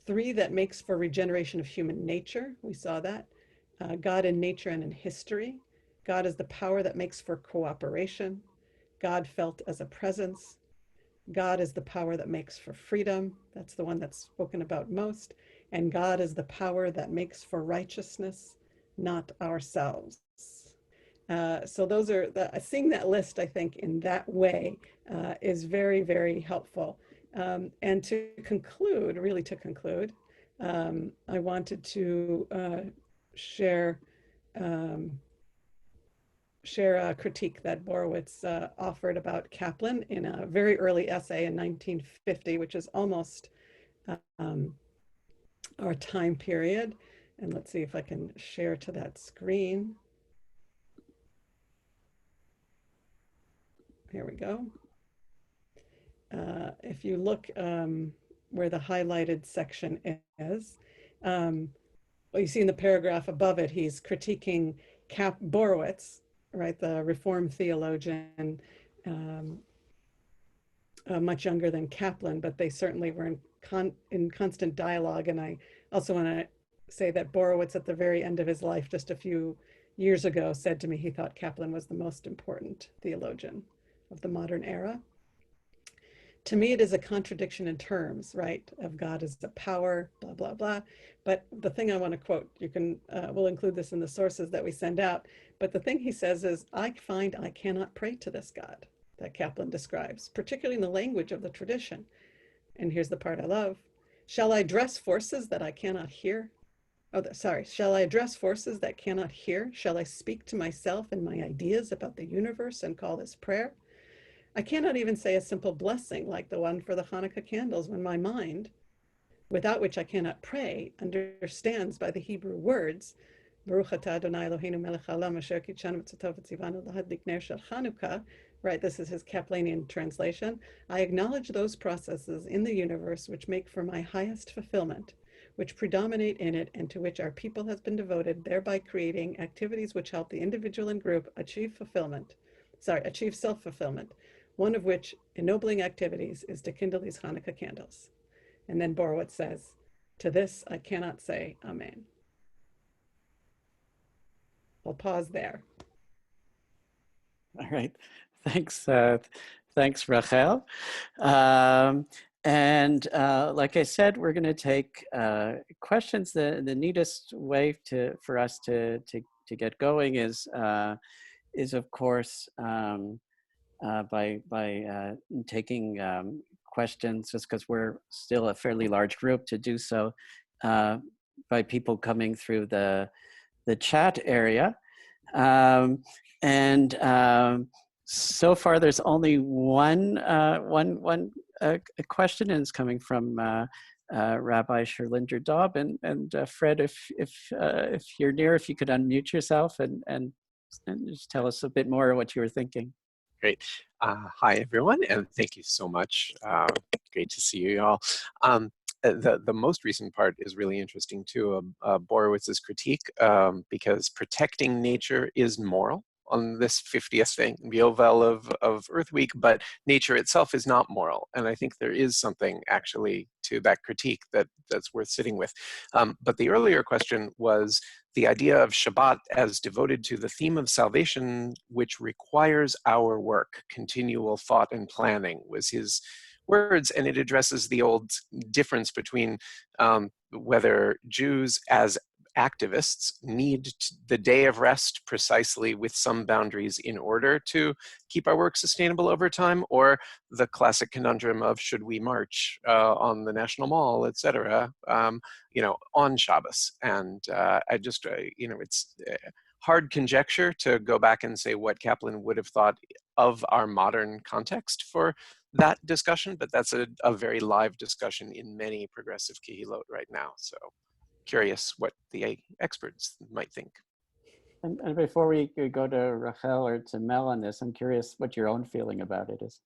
3, that makes for regeneration of human nature. We saw that. God in nature and in history. God is the power that makes for cooperation. God felt as a presence. God is the power that makes for freedom. That's the one that's spoken about most. And God is the power that makes for righteousness, not ourselves. So those are seeing that list, I think, in that way is very, very helpful. And to conclude, I wanted to share a critique that Borowitz offered about Kaplan in a very early essay in 1950, which is almost our time period. And let's see if I can share to that screen. Here we go. If you look where the highlighted section is, well, you see in the paragraph above it, he's critiquing Borowitz, right, the Reformed theologian, much younger than Kaplan, but they certainly were in constant dialogue. And I also want to say that Borowitz, at the very end of his life, just a few years ago said to me he thought Kaplan was the most important theologian of the modern era. To me, it is a contradiction in terms, right? Of God as a power, blah, blah, blah. But the thing I want to quote, we'll include this in the sources that we send out. But the thing he says is, I find I cannot pray to this God that Kaplan describes, particularly in the language of the tradition. And here's the part I love. Shall I address forces that I cannot hear? Oh, sorry. Shall I address forces that cannot hear? Shall I speak to myself and my ideas about the universe and call this prayer? I cannot even say a simple blessing like the one for the Hanukkah candles when my mind, without which I cannot pray, understands by the Hebrew words, Baruch atah Adonai Eloheinu melech haolam asher kitshanu v'tzatov v'tzivanu lahadlik ner shel Hanukkah, right, this is his Kaplanian translation. I acknowledge those processes in the universe which make for my highest fulfillment, which predominate in it and to which our people has been devoted, thereby creating activities which help the individual and group achieve self-fulfillment, one of which ennobling activities is to kindle these Hanukkah candles. And then Borowitz says, to this I cannot say amen. I'll pause there.
All right, thanks, thanks, Rachel. And like I said, we're going to take questions. The neatest way for us to get going is of course by taking questions, just because we're still a fairly large group, to do so by people coming through the chat area. So far, there's only one question, and it's coming from Rabbi Sherlinder Daub. And Fred, if you're near, if you could unmute yourself and just tell us a bit more what you were thinking.
Great. Hi, everyone, and thank you so much. Great to see you all. The most recent part is really interesting too, Borowitz's critique, because protecting nature is moral on this 50th thing, Yovel of Earth Week, but nature itself is not moral. And I think there is something actually to that critique that's worth sitting with. But the earlier question was the idea of Shabbat as devoted to the theme of salvation, which requires our work, continual thought and planning, was his words, and it addresses the old difference between whether Jews as activists need the day of rest precisely with some boundaries in order to keep our work sustainable over time, or the classic conundrum of should we march on the National Mall, etc., on Shabbos. And I just, it's hard conjecture to go back and say what Kaplan would have thought of our modern context for that discussion, but that's a very live discussion in many progressive kehilot right now. So curious what the experts might think.
And before we go to Rachel or to Mel on this, I'm curious what your own feeling about it is.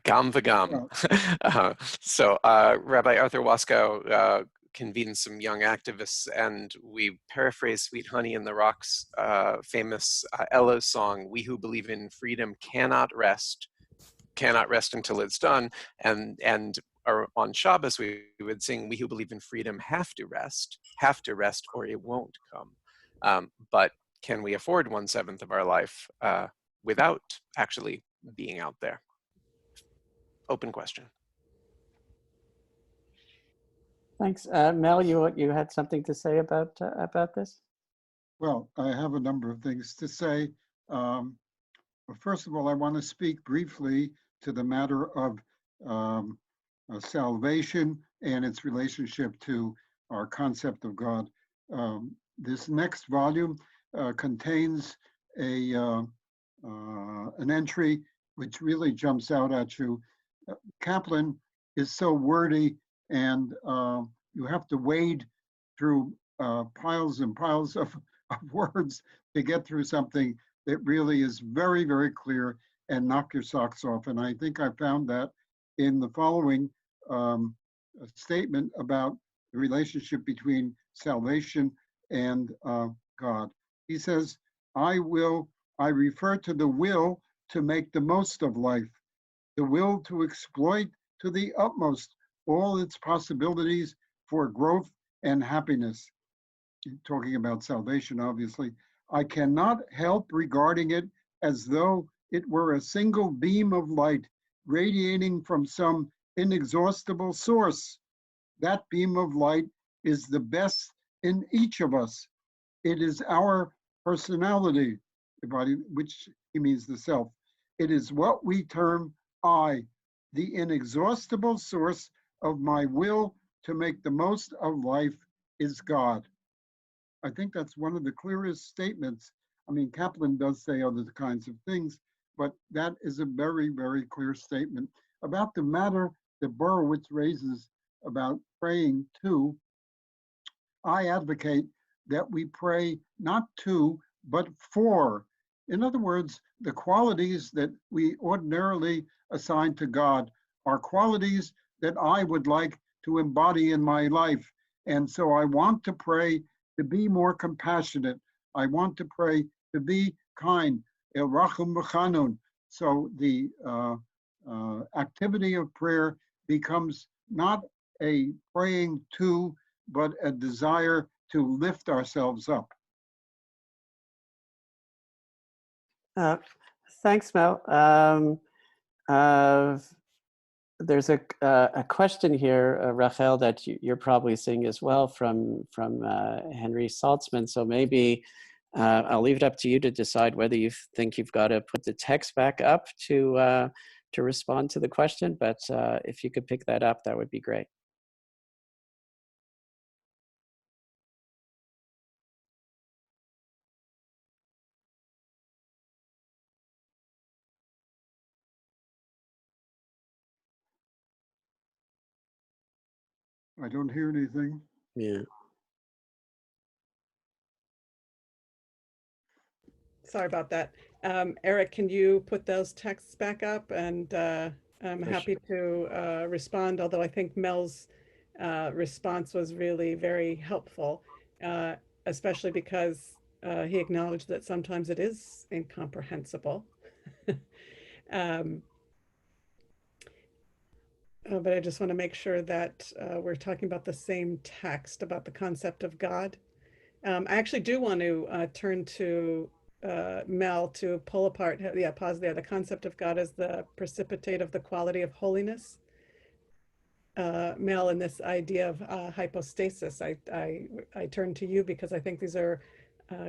Gam v'gam. So Rabbi Arthur Waskow convened some young activists, and we paraphrase Sweet Honey in the Rock's famous Ella song, "We who believe in freedom cannot rest until it's done." And on Shabbos, we would sing, "We who believe in freedom have to rest, or it won't come." But can we afford 1/7 of our life without actually being out there? Open question.
Thanks. Mel, you had something to say about this?
Well, I have a number of things to say. First of all, I want to speak briefly to the matter of salvation and its relationship to our concept of God. This next volume contains an entry which really jumps out at you. Kaplan is so wordy, and you have to wade through piles and piles of words to get through something that really is very, very clear and knock your socks off. And I think I found that in the following statement about the relationship between salvation and God. He says, I refer to the will to make the most of life, the will to exploit to the utmost all its possibilities for growth and happiness. talking about salvation, obviously, I cannot help regarding it as though it were a single beam of light radiating from some inexhaustible source. That beam of light is the best in each of us. It is our personality, which he means the self. It is what we term I, the inexhaustible source of my will to make the most of life is God. I think that's one of the clearest statements. I mean, Kaplan does say other kinds of things, but that is a very, very clear statement. About the matter that Borowitz raises about praying to, I advocate that we pray not to, but for. In other words, the qualities that we ordinarily assign to God are qualities that I would like to embody in my life. And so I want to pray to be more compassionate. I want to pray to be kind. El Rachum B'Chanun. So the activity of prayer becomes not a praying to, but a desire to lift ourselves up.
Thanks, Mel. There's a question here, Rachel, that you're probably seeing as well from Henry Saltzman. So maybe I'll leave it up to you to decide whether you think you've got to put the text back up to respond to the question. But if you could pick that up, that would be great.
I don't hear anything.
Yeah.
Sorry about that. Eric, can you put those texts back up? And I'm happy to respond, although I think Mel's response was really very helpful, especially because he acknowledged that sometimes it is incomprehensible. But I just want to make sure that we're talking about the same text about the concept of God. I actually do want to turn to Mel to pull apart, pause there. The concept of God as the precipitate of the quality of holiness. Mel, in this idea of hypostasis, I turn to you because I think these are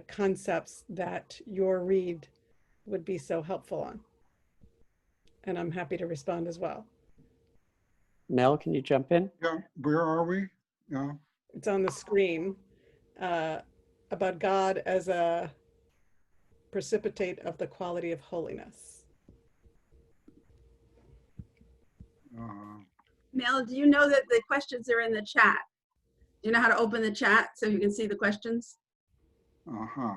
concepts that your read would be so helpful on. And I'm happy to respond as well.
Mel, can you jump in?
Yeah, where are we? Yeah.
It's on the screen about God as a precipitate of the quality of holiness.
Mel, do you know that the questions are in the chat? Do you know how to open the chat so you can see the questions?
Uh-huh.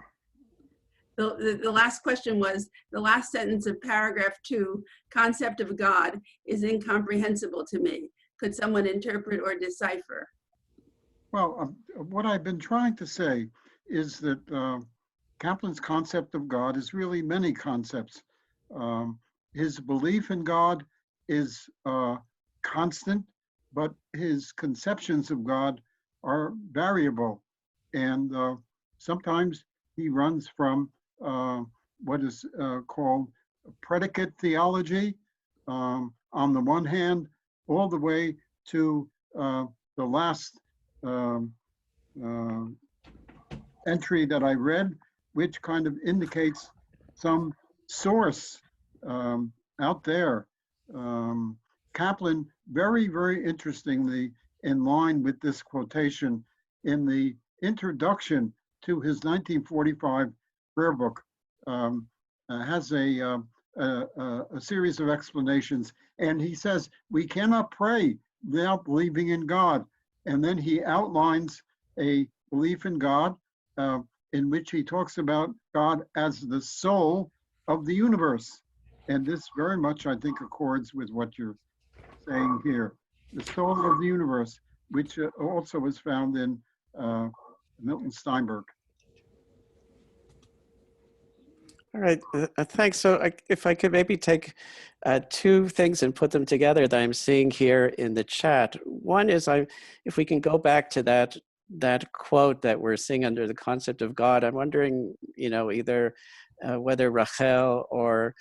The last question was, the last sentence of paragraph 2, concept of God is incomprehensible to me. Could someone interpret or decipher?
Well, what I've been trying to say is that Kaplan's concept of God is really many concepts. His belief in God is constant, but his conceptions of God are variable. And sometimes he runs from what is called predicate theology on the one hand, all the way to the last entry that I read, which kind of indicates some source out there. Kaplan, very, very interestingly, in line with this quotation in the introduction to his 1945 prayer book, has a series of explanations. And he says, we cannot pray without believing in God. And then he outlines a belief in God in which he talks about God as the soul of the universe. And this very much, I think, accords with what you're saying here. The soul of the universe, which also is found in Milton Steinberg.
All right, thanks. So if I could maybe take two things and put them together that I'm seeing here in the chat. One is if we can go back to that that quote that we're seeing under the concept of God, I'm wondering, either whether Rachel or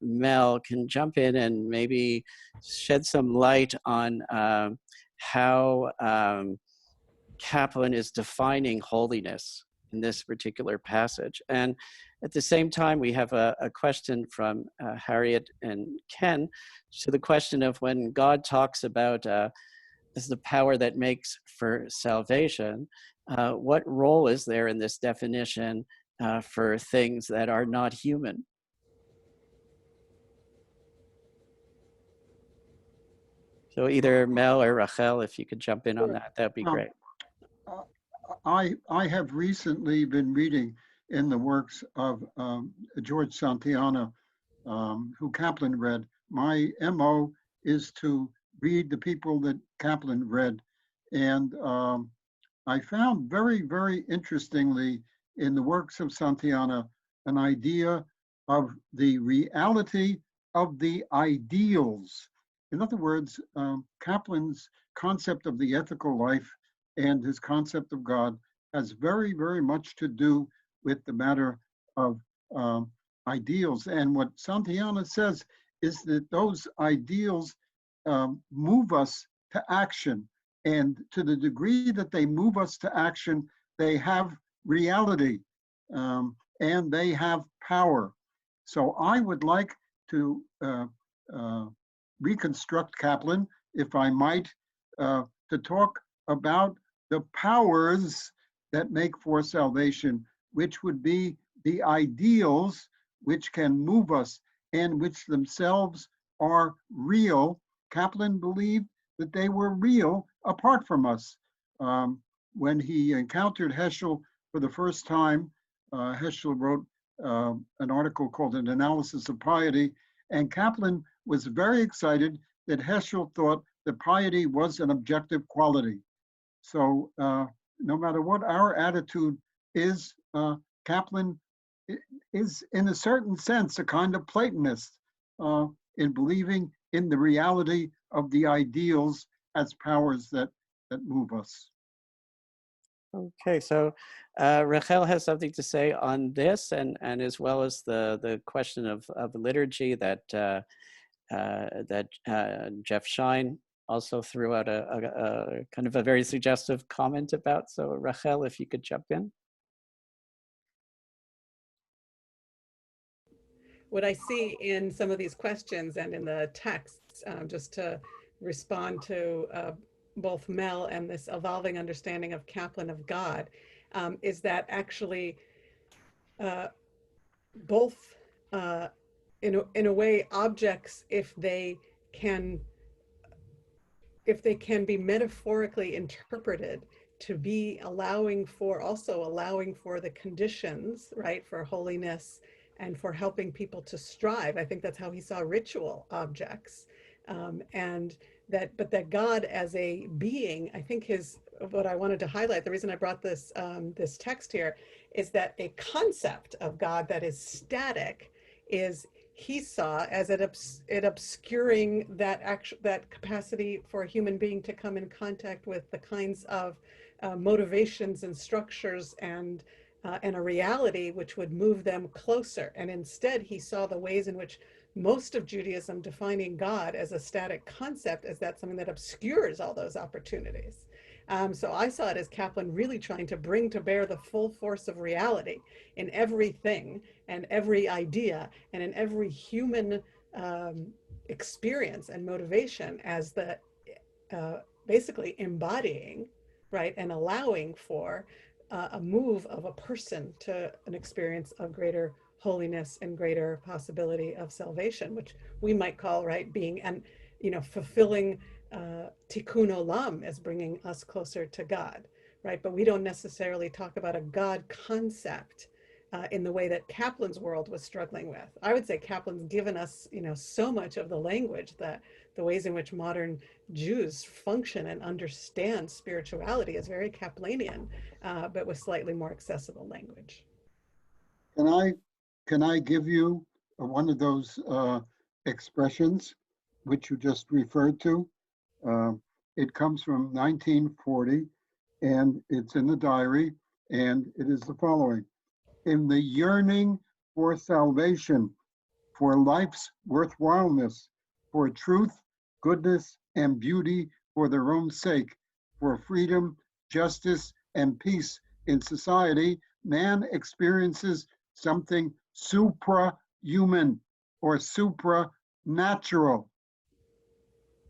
Mel can jump in and maybe shed some light on how Kaplan is defining holiness in this particular passage. And at the same time, we have a question from Harriet and Ken to the question of when God talks about is the power that makes for salvation, what role is there in this definition for things that are not human? So either Mel or Rachel, if you could jump in on that, that'd be great.
I have recently been reading in the works of George Santayana, who Kaplan read. My MO is to read the people that Kaplan read. And I found very, very interestingly in the works of Santayana an idea of the reality of the ideals. In other words, Kaplan's concept of the ethical life and his concept of God has very, very much to do with the matter of ideals. And what Santayana says is that those ideals move us to action. And to the degree that they move us to action, they have reality and they have power. So I would like to reconstruct Kaplan, if I might, to talk about the powers that make for salvation, which would be the ideals which can move us and which themselves are real. Kaplan believed that they were real apart from us. When he encountered Heschel for the first time, Heschel wrote an article called An Analysis of Piety, and Kaplan was very excited that Heschel thought that piety was an objective quality. So no matter what our attitude is, Kaplan is in a certain sense a kind of Platonist in believing in the reality of the ideals as powers that move us.
Okay, so Rachel has something to say on this, and as well as the question of liturgy that Jeff Shine also threw out a kind of a very suggestive comment about. So Rachel, if you could jump in.
What I see in some of these questions and in the texts, just to respond to both Mel and this evolving understanding of Kaplan of God, is that actually both, in a way, objects, if they can be metaphorically interpreted to be allowing for the conditions, right, for holiness and for helping people to strive. I think that's how he saw ritual objects. But that God as a being, I think what I wanted to highlight, the reason I brought this this text here, is that a concept of God that is static is, he saw as it obscuring that capacity for a human being to come in contact with the kinds of motivations and structures and a reality which would move them closer. And instead, he saw the ways in which most of Judaism defining God as a static concept as that something that obscures all those opportunities. So I saw it as Kaplan really trying to bring to bear the full force of reality in everything and every idea and in every human experience and motivation as the basically embodying, right, and allowing for a move of a person to an experience of greater holiness and greater possibility of salvation, which we might call, right, being and fulfilling tikkun olam as bringing us closer to God, right? But we don't necessarily talk about a God concept in the way that Kaplan's world was struggling with. I would say Kaplan's given us, so much of the language, that the ways in which modern Jews function and understand spirituality is very Kaplanian, but with slightly more accessible language.
Can I give you one of those expressions which you just referred to? It comes from 1940, and it's in the diary, and it is the following. In the yearning for salvation, for life's worthwhileness, for truth, goodness, and beauty for their own sake, for freedom, justice, and peace in society, man experiences something suprahuman or supranatural.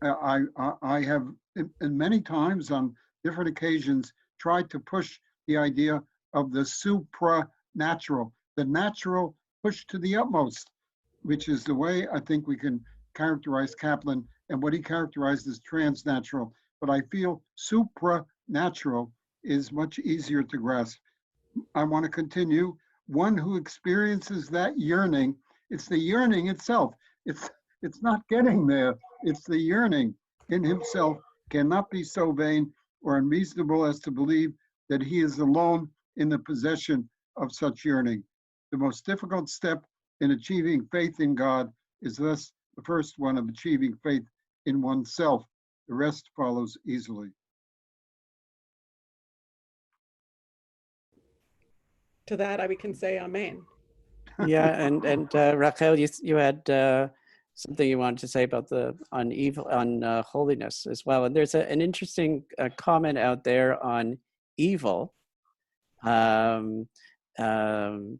I have, in many times on different occasions, tried to push the idea of the supranatural, the natural pushed to the utmost, which is the way I think we can characterize Kaplan and what he characterized as transnatural. But I feel supranatural is much easier to grasp. I want to continue. One who experiences that yearning, it's the yearning itself. It's not getting there. It's the yearning in himself cannot be so vain or unreasonable as to believe that he is alone in the possession of such yearning. The most difficult step in achieving faith in God is thus the first one of achieving faith in oneself. The rest follows easily.
To that, we can say amen.
Yeah, and Rachel, you had something you wanted to say about on evil, on holiness as well. And there's an interesting comment out there on evil. I'm going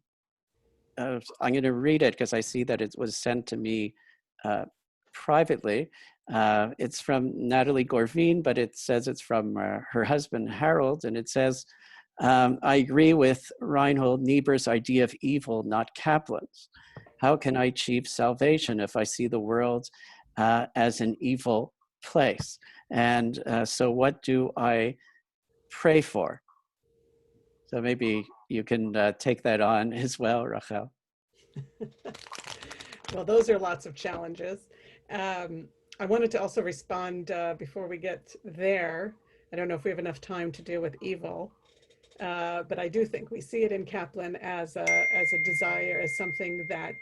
to read it because I see that it was sent to me privately. It's from Natalie Gorvine, but it says it's from her husband, Harold, and it says, I agree with Reinhold Niebuhr's idea of evil, not Kaplan's. How can I achieve salvation if I see the world as an evil place? And so what do I pray for? So maybe you can take that on as well, Rachel.
Well, those are lots of challenges. I wanted to also respond before we get there. I don't know if we have enough time to deal with evil, but I do think we see it in Kaplan as a desire, as something that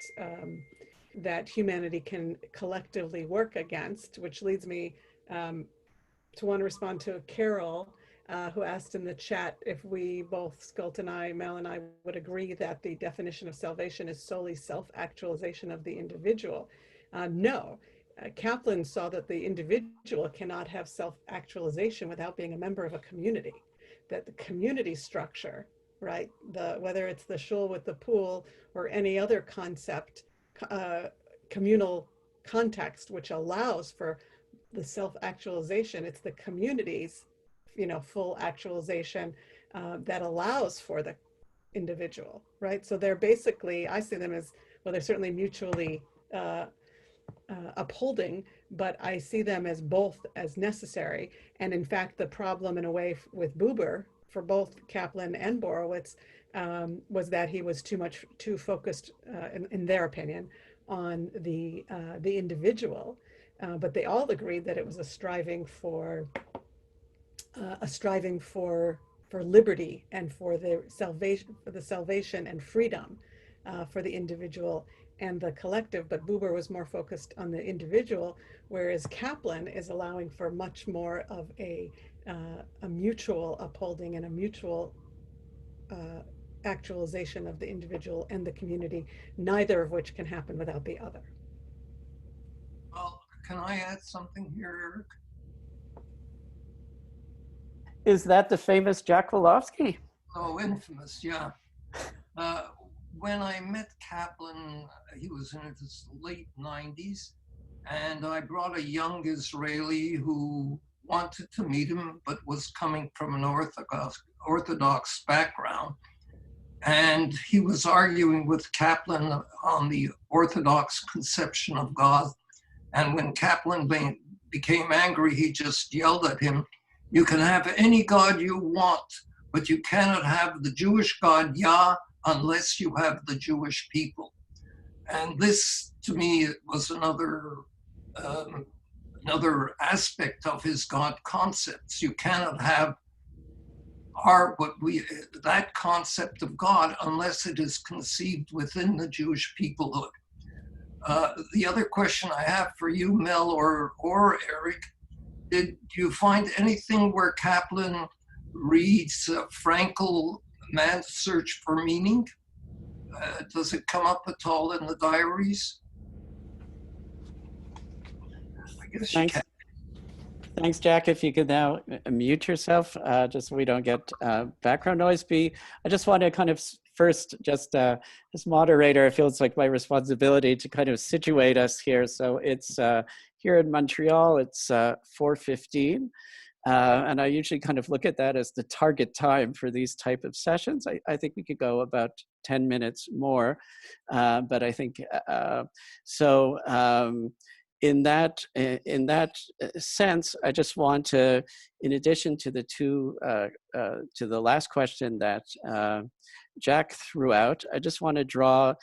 that humanity can collectively work against, which leads me to want to respond to Carol, who asked in the chat if we both, Skolt and I, Mel and I, would agree that the definition of salvation is solely self-actualization of the individual. No. Kaplan saw that the individual cannot have self-actualization without being a member of a community, that the community structure, right, whether it's the shul with the pool or any other concept, communal context, which allows for the self-actualization, it's the community's, full actualization that allows for the individual, right? So they're basically, I see them as, well, they're certainly mutually upholding, but I see them as both as necessary. And in fact, the problem in a way with Buber for both Kaplan and Borowitz was that he was too focused, in their opinion, on the individual. But they all agreed that it was a striving for liberty and for the salvation and freedom for the individual and the collective. But Buber was more focused on the individual, whereas Kaplan is allowing for much more of a mutual upholding and a mutual actualization of the individual and the community, neither of which can happen without the other.
Well, can I add something here, Eric?
Is that the famous Jack Wolofsky?
Oh, infamous, yeah. When I met Kaplan, he was in his late 90s, and I brought a young Israeli who wanted to meet him, but was coming from an Orthodox background. And he was arguing with Kaplan on the Orthodox conception of God. And when Kaplan became angry, he just yelled at him, "You can have any God you want, but you cannot have the Jewish God, Yah, unless you have the Jewish people." And this, to me, was another aspect of his God concepts. You cannot have that concept of God unless it is conceived within the Jewish peoplehood. The other question I have for you, Mel or Eric, did you find anything where Kaplan reads Frankel, Man's Search for Meaning. Does it come up at all in the diaries? I guess you
Thanks.
can.
Thanks, Jack. If you could now mute yourself, just so we don't get background noise. I just want to kind of first, just as moderator, it feels like my responsibility to kind of situate us here. So it's here in Montreal, it's 4:15. And I usually kind of look at that as the target time for these type of sessions. I think we could go about 10 minutes more, but I think so. In that sense, I just want to, in addition to the to the last question that Jack threw out, I just want to draw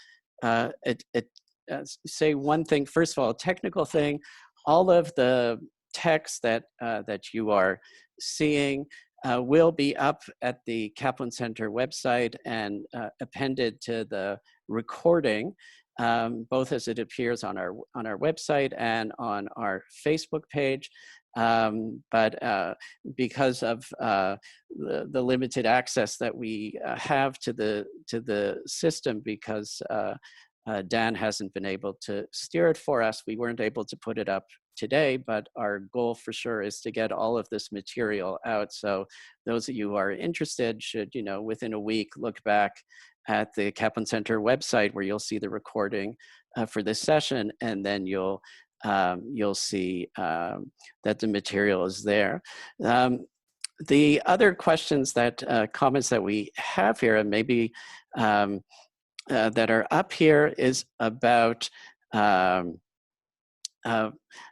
say one thing. First of all, a technical thing. All of the text that that you are seeing will be up at the Kaplan Center website and appended to the recording, both as it appears on our website and on our Facebook page. But because of the limited access that we have to the system, because Dan hasn't been able to steer it for us, we weren't able to put it up today, but our goal for sure is to get all of this material out. So those of you who are interested should, within a week, look back at the Kaplan Center website where you'll see the recording for this session, and then you'll see that the material is there. The other questions comments that we have here, and maybe that are up here, is about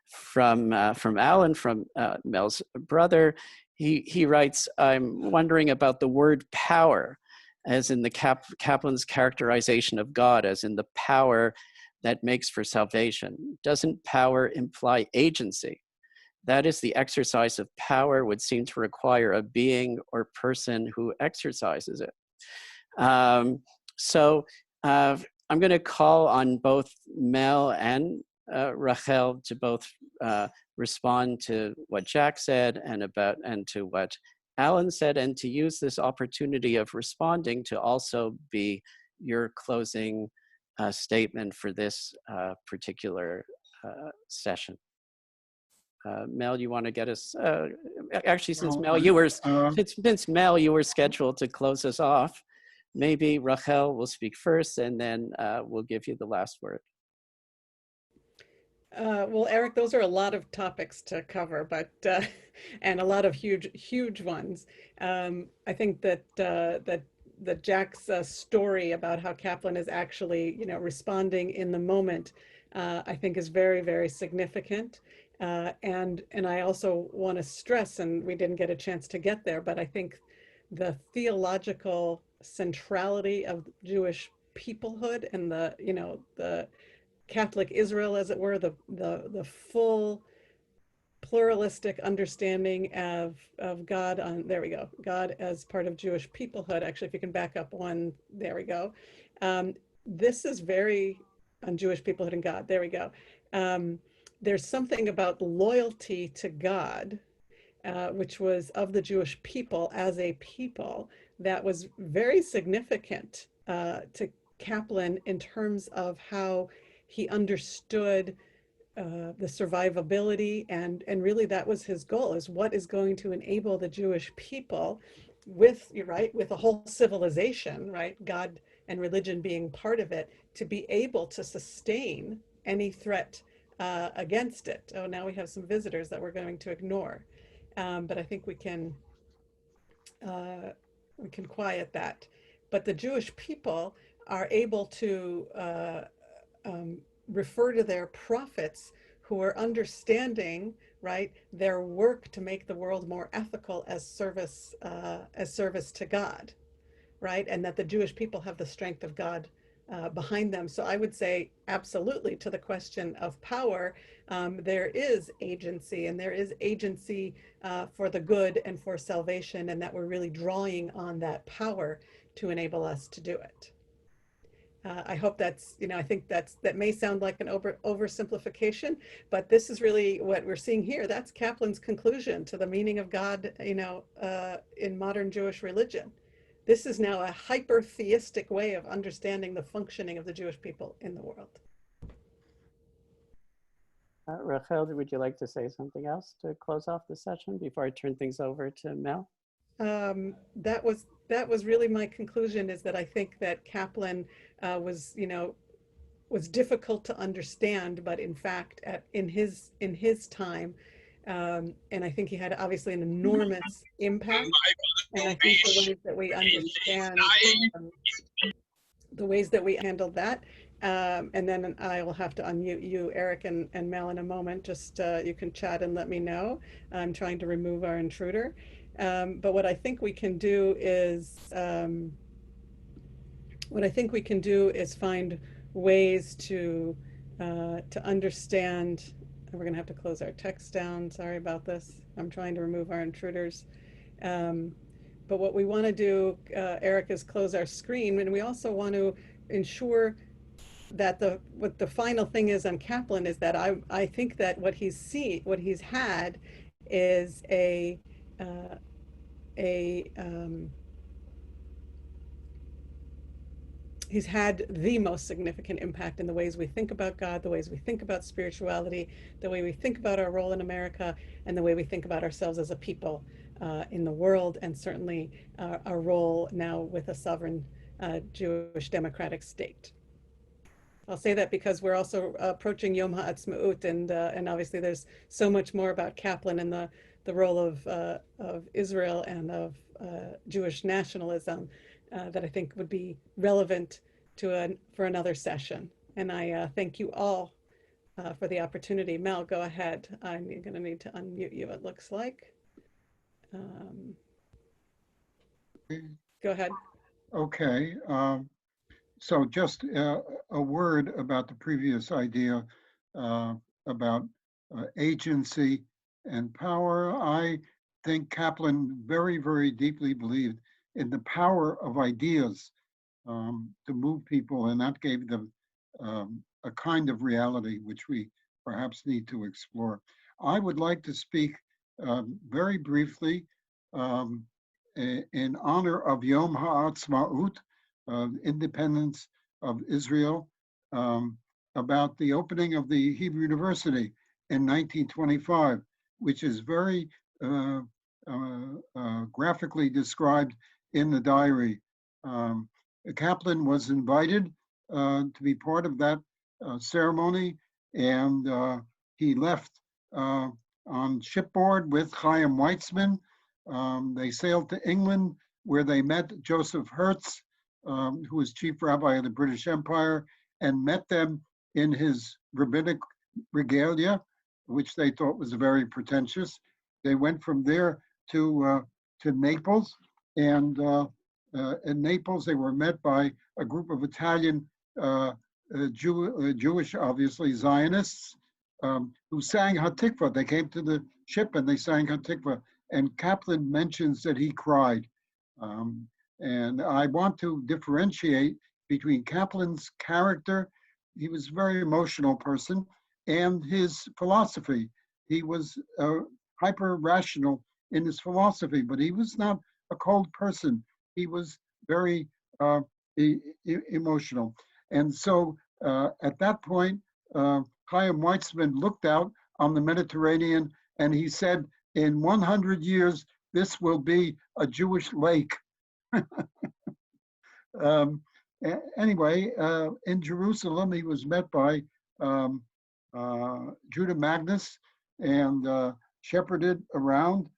from Alan, from Mel's brother. He writes, I'm wondering about the word power, as in the Kaplan's characterization of God, as in the power that makes for salvation. Doesn't power imply agency? That is, the exercise of power would seem to require a being or person who exercises it. So I'm going to call on both Mel and Rachel to both respond to what Jack said and to what Alan said, and to use this opportunity of responding to also be your closing statement for this particular session. Mel, you want to get us? Actually, since Mel, you were scheduled to close us off, maybe Rachel will speak first, and then we'll give you the last word.
Well, Eric, those are a lot of topics to cover, but and a lot of huge ones. I think that that Jack's story about how Kaplan is actually, responding in the moment, I think is very significant. And I also want to stress, and we didn't get a chance to get there, but I think the theological centrality of Jewish peoplehood and the Catholic Israel, as it were, the full pluralistic understanding of God there we go, God as part of Jewish peoplehood. Actually, if you can back up one, there we go. This is very on Jewish peoplehood and God, there we go. There's something about loyalty to God, which was of the Jewish people as a people, that was very significant to Kaplan in terms of how he understood the survivability, and really that was his goal, is what is going to enable the Jewish people with a whole civilization, right, God and religion being part of it, to be able to sustain any threat against it. Oh, now we have some visitors that we're going to ignore, but I think we can quiet that. But the Jewish people are able to refer to their prophets, who are understanding, right, their work to make the world more ethical as service to God, right, and that the Jewish people have the strength of God behind them. So I would say absolutely to the question of power, there is agency, and there is agency for the good and for salvation, and that we're really drawing on that power to enable us to do it. I hope that's, I think that may sound like an oversimplification, but this is really what we're seeing here. That's Kaplan's conclusion to the meaning of God, in modern Jewish religion. This is now a hyper-theistic way of understanding the functioning of the Jewish people in the world.
Rachel, would you like to say something else to close off the session before I turn things over to Mel?
That was really my conclusion, is that I think that Kaplan was difficult to understand, but in fact, in his time, and I think he had obviously an enormous impact. And I think the ways that we understand, the ways that we handled that, and then I will have to unmute you, Eric and Mel, in a moment. Just you can chat and let me know. I'm trying to remove our intruder. But what I think we can do is find ways to understand. We're going to have to close our text down. Sorry about this. I'm trying to remove our intruders. But what we want to do, Eric, is close our screen, and we also want to ensure that what the final thing is on Kaplan is that I think that what he's had is he's had the most significant impact in the ways we think about God, the ways we think about spirituality, the way we think about our role in America, and the way we think about ourselves as a people in the world, and certainly our role now with a sovereign Jewish democratic state. I'll say that because we're also approaching Yom HaAtzmaut, and obviously there's so much more about Kaplan and the role of Israel and of Jewish nationalism that I think would be relevant for another session. And I thank you all for the opportunity. Mel, go ahead. I'm going to need to unmute you, it looks like. Go ahead.
Okay. So just a word about the previous idea about agency and power. I think Kaplan very, very deeply believed in the power of ideas to move people, and that gave them a kind of reality which we perhaps need to explore. I would like to speak very briefly in honor of Yom HaAtzmaut, independence of Israel, about the opening of the Hebrew University in 1925, which is very graphically described in the diary. Kaplan was invited to be part of that ceremony, and he left on shipboard with Chaim Weizmann. They sailed to England, where they met Joseph Hertz, who was chief rabbi of the British Empire, and met them in his rabbinic regalia, which they thought was very pretentious. They went from there to Naples, and in Naples they were met by a group of Italian Jewish, obviously, Zionists, who sang Hatikva. They came to the ship and they sang Hatikva, and Kaplan mentions that he cried. And I want to differentiate between Kaplan's character, he was a very emotional person, and his philosophy. He was hyper-rational in his philosophy, but he was not a cold person. He was very emotional. And so at that point, Chaim Weizmann looked out on the Mediterranean and he said, in 100 years, this will be a Jewish lake. Anyway, in Jerusalem, he was met by Judah Magnus and shepherded around.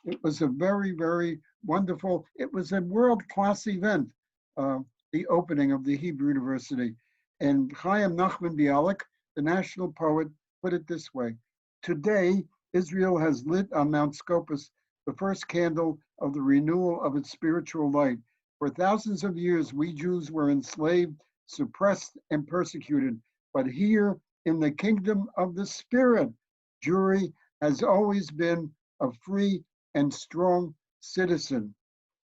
It was a very, very wonderful, it was a world-class event, the opening of the Hebrew University. And Chaim Nachman Bialik, the national poet, put it this way: today, Israel has lit on Mount Scopus the first candle of the renewal of its spiritual light. For thousands of years, we Jews were enslaved, suppressed, and persecuted. But here in the kingdom of the Spirit, Jewry has always been a free and strong citizen.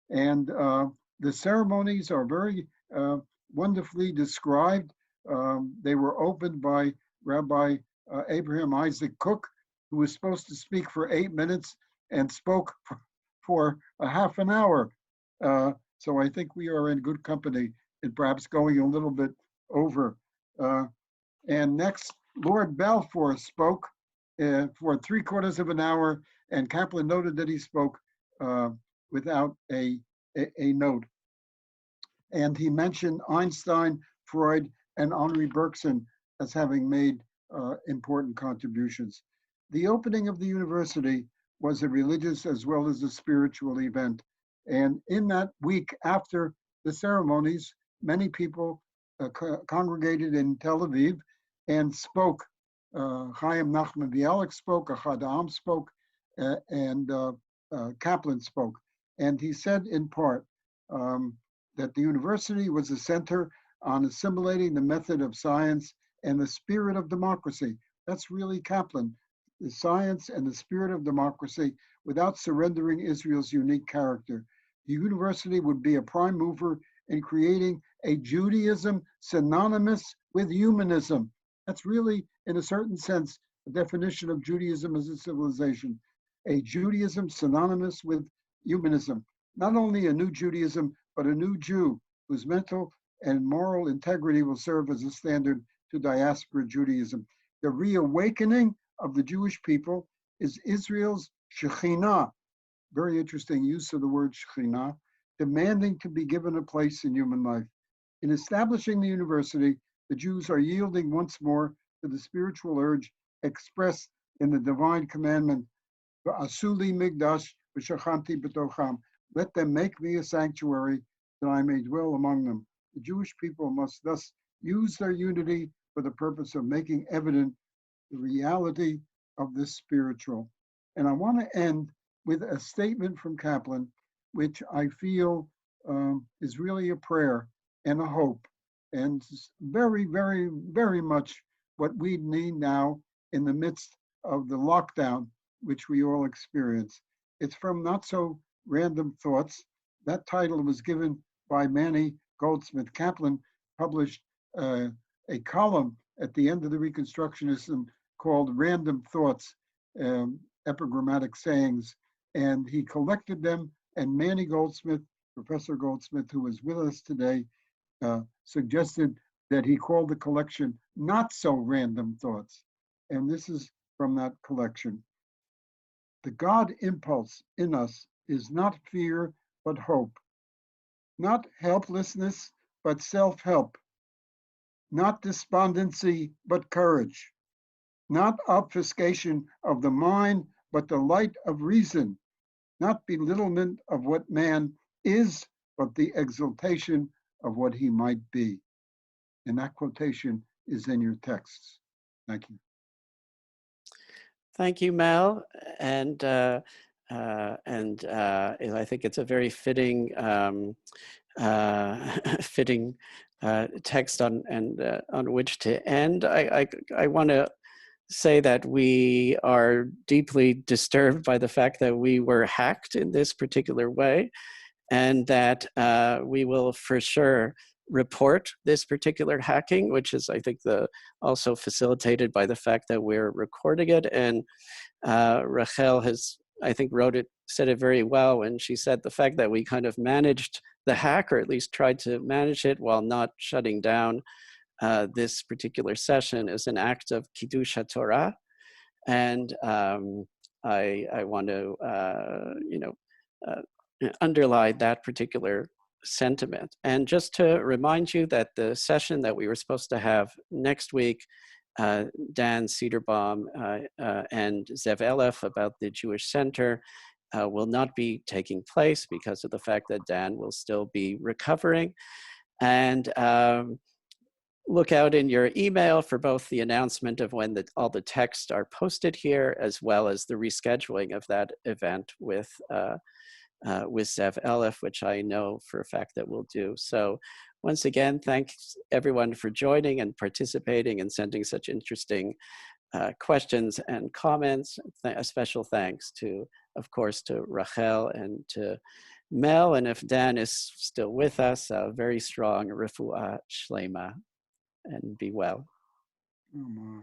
And the ceremonies are very wonderfully described. They were opened by Rabbi Abraham Isaac Cook, who was supposed to speak for 8 minutes and spoke for a half an hour. So I think we are in good company and perhaps going a little bit over. And next, Lord Balfour spoke for 3/4 of an hour, and Kaplan noted that he spoke without a note. And he mentioned Einstein, Freud, and Henri Bergson as having made important contributions. The opening of the university was a religious as well as a spiritual event. And in that week after the ceremonies, many people congregated in Tel Aviv and spoke. Chaim Nachman Bialik spoke, Ahad Am spoke, and Kaplan spoke. And he said in part that the university was a center on assimilating the method of science and the spirit of democracy. That's really Kaplan, the science and the spirit of democracy without surrendering Israel's unique character. The university would be a prime mover in creating a Judaism synonymous with humanism. That's really, in a certain sense, the definition of Judaism as a civilization. A Judaism synonymous with humanism. Not only a new Judaism, but a new Jew whose mental and moral integrity will serve as a standard to diaspora Judaism. The reawakening of the Jewish people is Israel's Shekhinah, very interesting use of the word Shekhinah, demanding to be given a place in human life. In establishing the university, the Jews are yielding once more to the spiritual urge expressed in the divine commandment, Asuli Migdash v'shachanti b'tocham. Let them make me a sanctuary that I may dwell among them. The Jewish people must thus use their unity for the purpose of making evident the reality of this spiritual. And I want to end with a statement from Kaplan, which I feel is really a prayer and a hope, and very, very, very much what we need now in the midst of the lockdown, which we all experience. It's from Not So Random Thoughts. That title was given by Manny Goldsmith. Kaplan published a column at the end of the Reconstructionism called Random Thoughts, Epigrammatic Sayings, and he collected them, and Manny Goldsmith, Professor Goldsmith, who is with us today, suggested that he call the collection Not So Random Thoughts. And this is from that collection. The God impulse in us is not fear, but hope. Not helplessness, but self-help. Not despondency, but courage. Not obfuscation of the mind, but the light of reason. Not belittlement of what man is, but the exaltation of what he might be. And that quotation is in your texts. Thank you.
Thank you, Mel. And I think it's a very fitting fitting text on which to end. I want to say that we are deeply disturbed by the fact that we were hacked in this particular way, and that we will for sure report this particular hacking, which is, I think, also facilitated by the fact that we're recording it. And Rachel has, I think, said it very well when she said the fact that we kind of managed the hack, or at least tried to manage it while not shutting down this particular session, is an act of Kiddush HaTorah. And I want to, underline that particular sentiment. And just to remind you that the session that we were supposed to have next week, Dan Cederbaum and Zev Elef about the Jewish Center, will not be taking place because of the fact that Dan will still be recovering. And look out in your email for both the announcement of when all the texts are posted here, as well as the rescheduling of that event with Zev Elef, which I know for a fact that we'll do. So once again, thanks everyone for joining and participating and sending such interesting questions and comments. A special thanks to, of course, to Rachel and to Mel, and if Dan is still with us, a very strong refuah shlema, and be well.
Oh my.